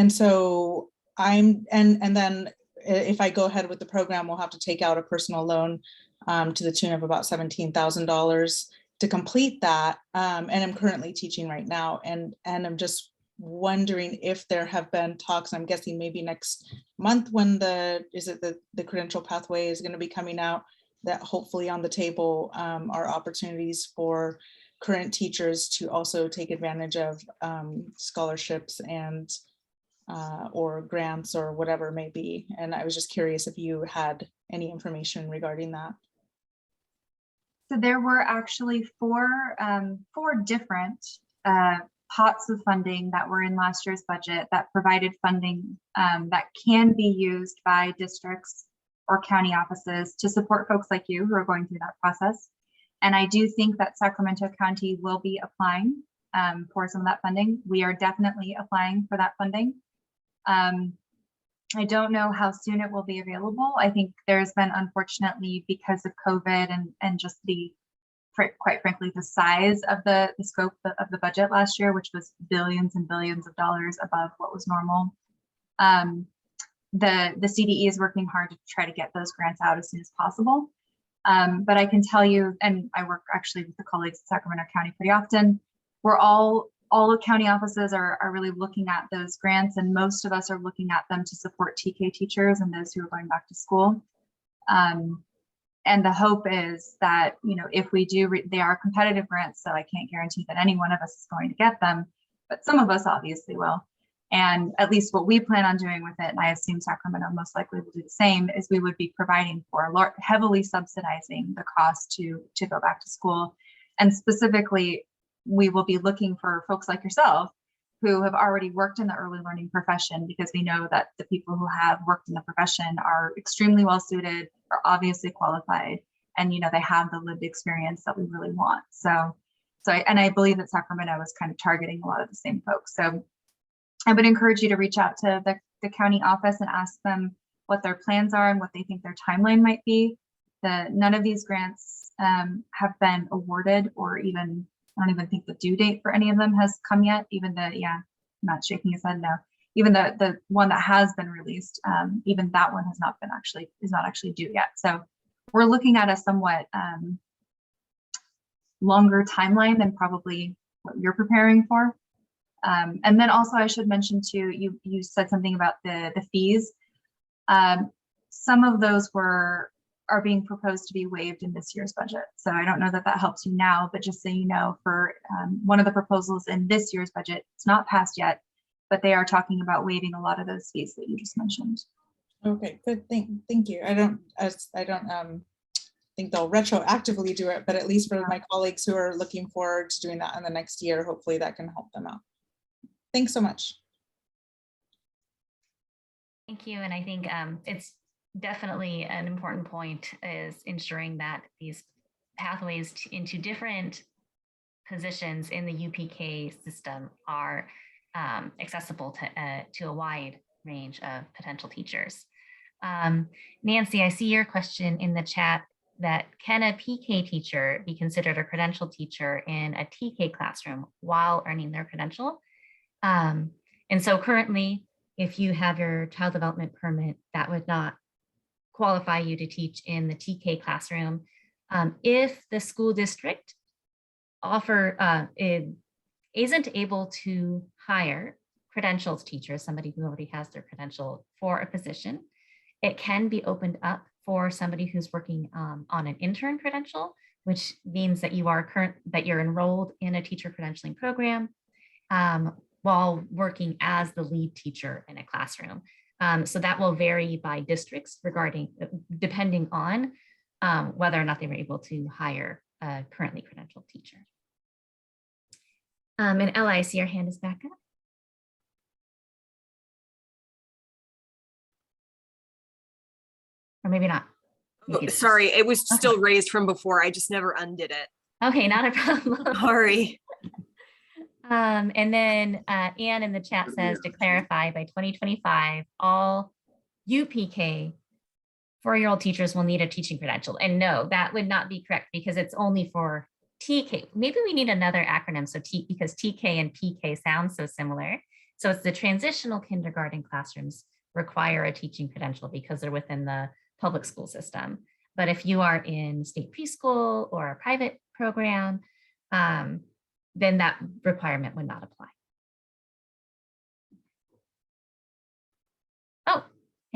so and then if I go ahead with the program, we'll have to take out a personal loan to the tune of about $17,000 to complete that. And I'm currently teaching right now. And I'm just wondering if there have been talks, I'm guessing maybe next month when the credential pathway is going to be coming out, that hopefully on the table are opportunities for current teachers to also take advantage of scholarships and or grants or whatever it may be. And I was just curious if you had any information regarding that. So there were actually four different pots of funding that were in last year's budget that provided funding that can be used by districts or county offices to support folks like you who are going through that process. And I do think that Sacramento County will be applying for some of that funding. We are definitely applying for that funding. I don't know how soon it will be available. I think there's been, unfortunately, because of COVID and just the, quite frankly, the size of the scope of the budget last year, which was billions and billions of dollars above what was normal. The CDE is working hard to try to get those grants out as soon as possible. But I can tell you, and I work actually with the colleagues at Sacramento County pretty often, we're all the county offices are really looking at those grants, and most of us are looking at them to support TK teachers and those who are going back to school. And the hope is that, you know, if we do, they are competitive grants, so I can't guarantee that any one of us is going to get them, but some of us obviously will. And at least what we plan on doing with it, and I assume Sacramento most likely will do the same, is we would be providing for heavily subsidizing the cost to go back to school. And specifically, we will be looking for folks like yourself who have already worked in the early learning profession, because we know that the people who have worked in the profession are extremely well suited, are obviously qualified, and you know they have the lived experience that we really want. So I believe that Sacramento is kind of targeting a lot of the same folks. So I would encourage you to reach out to the county office and ask them what their plans are and what they think their timeline might be. None of these grants have been awarded, or even, I don't even think the due date for any of them has come yet. Even Matt shaking his head no. Even the one that has been released, even that one is not actually due yet. So we're looking at a somewhat longer timeline than probably what you're preparing for. And then also I should mention too, you said something about the fees. Some of those are being proposed to be waived in this year's budget. So I don't know that that helps you now, but just so you know, for one of the proposals in this year's budget, it's not passed yet, but they are talking about waiving a lot of those fees that you just mentioned. Okay, good. Thank you. I don't think they'll retroactively do it, but at least for my colleagues who are looking forward to doing that in the next year, hopefully that can help them out. Thanks so much. Thank you. And I think it's definitely an important point, is ensuring that these pathways into different positions in the UPK system are accessible to a wide range of potential teachers. Nancy, I see your question in the chat that can a PK teacher be considered a credential teacher in a TK classroom while earning their credential? And so currently, if you have your child development permit, that would not qualify you to teach in the TK classroom. If the school district isn't able to hire credentials teachers, somebody who already has their credential for a position, it can be opened up for somebody who's working on an intern credential, which means that you're enrolled in a teacher credentialing program while working as the lead teacher in a classroom. So that will vary by districts depending on whether or not they were able to hire a currently credentialed teacher. And Ella, I see your hand is back up. Or maybe not. Oh, sorry, it was still raised from before. I just never undid it. Okay, not a problem. Sorry. And then Anne in the chat says, to clarify, by 2025, all UPK 4-year-old teachers will need a teaching credential. And no, that would not be correct, because it's only for TK. Maybe we need another acronym, because TK and PK sound so similar. So it's the transitional kindergarten classrooms require a teaching credential because they're within the public school system. But if you are in state preschool or a private program, then that requirement would not apply. Oh,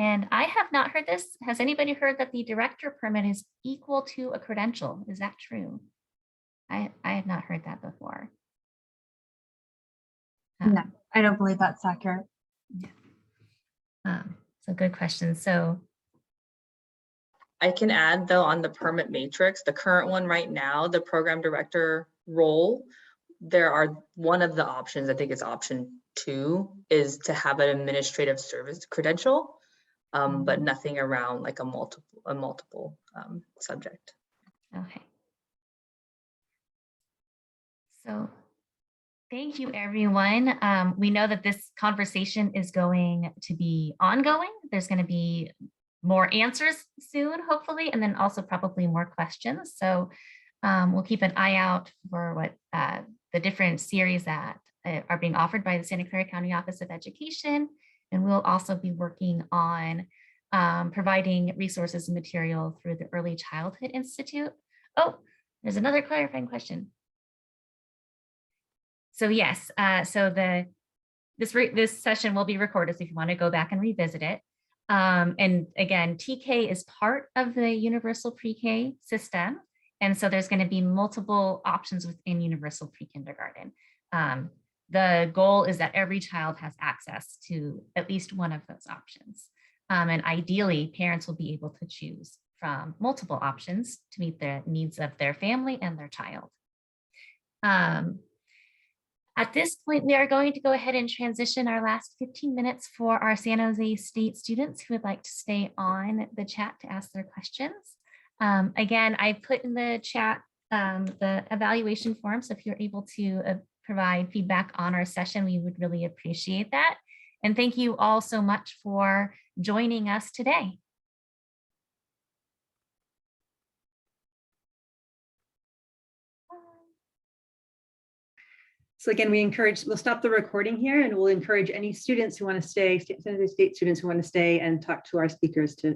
And I have not heard this. Has anybody heard that the director permit is equal to a credential? Is that true? I have not heard that before. No, I don't believe that's accurate. So good question. So I can add though on the permit matrix, the current one right now, the program director role, there are one of the options, I think it's option 2, is to have an administrative service credential, but nothing around like a multiple subject. okay. So thank you, everyone. We know that this conversation is going to be ongoing. There's going to be more answers soon, hopefully, and then also probably more questions. So we'll keep an eye out for what the different series that are being offered by the Santa Clara County Office of Education. And we'll also be working on providing resources and material through the Early Childhood Institute. Oh, there's another clarifying question. So yes, so this session will be recorded, so if you want to go back and revisit it. And again, TK is part of the universal pre-K system. And so there's going to be multiple options within universal pre-kindergarten. The goal is that every child has access to at least one of those options. And ideally, parents will be able to choose from multiple options to meet the needs of their family and their child. At this point, we are going to go ahead and transition our last 15 minutes for our San Jose State students who would like to stay on the chat to ask their questions. Again, I put in the chat the evaluation form, so if you're able to provide feedback on our session, we would really appreciate that. And thank you all so much for joining us today. So again, we'll stop the recording here and we'll encourage any students who want to stay, San Jose State students who want to stay and talk to our speakers to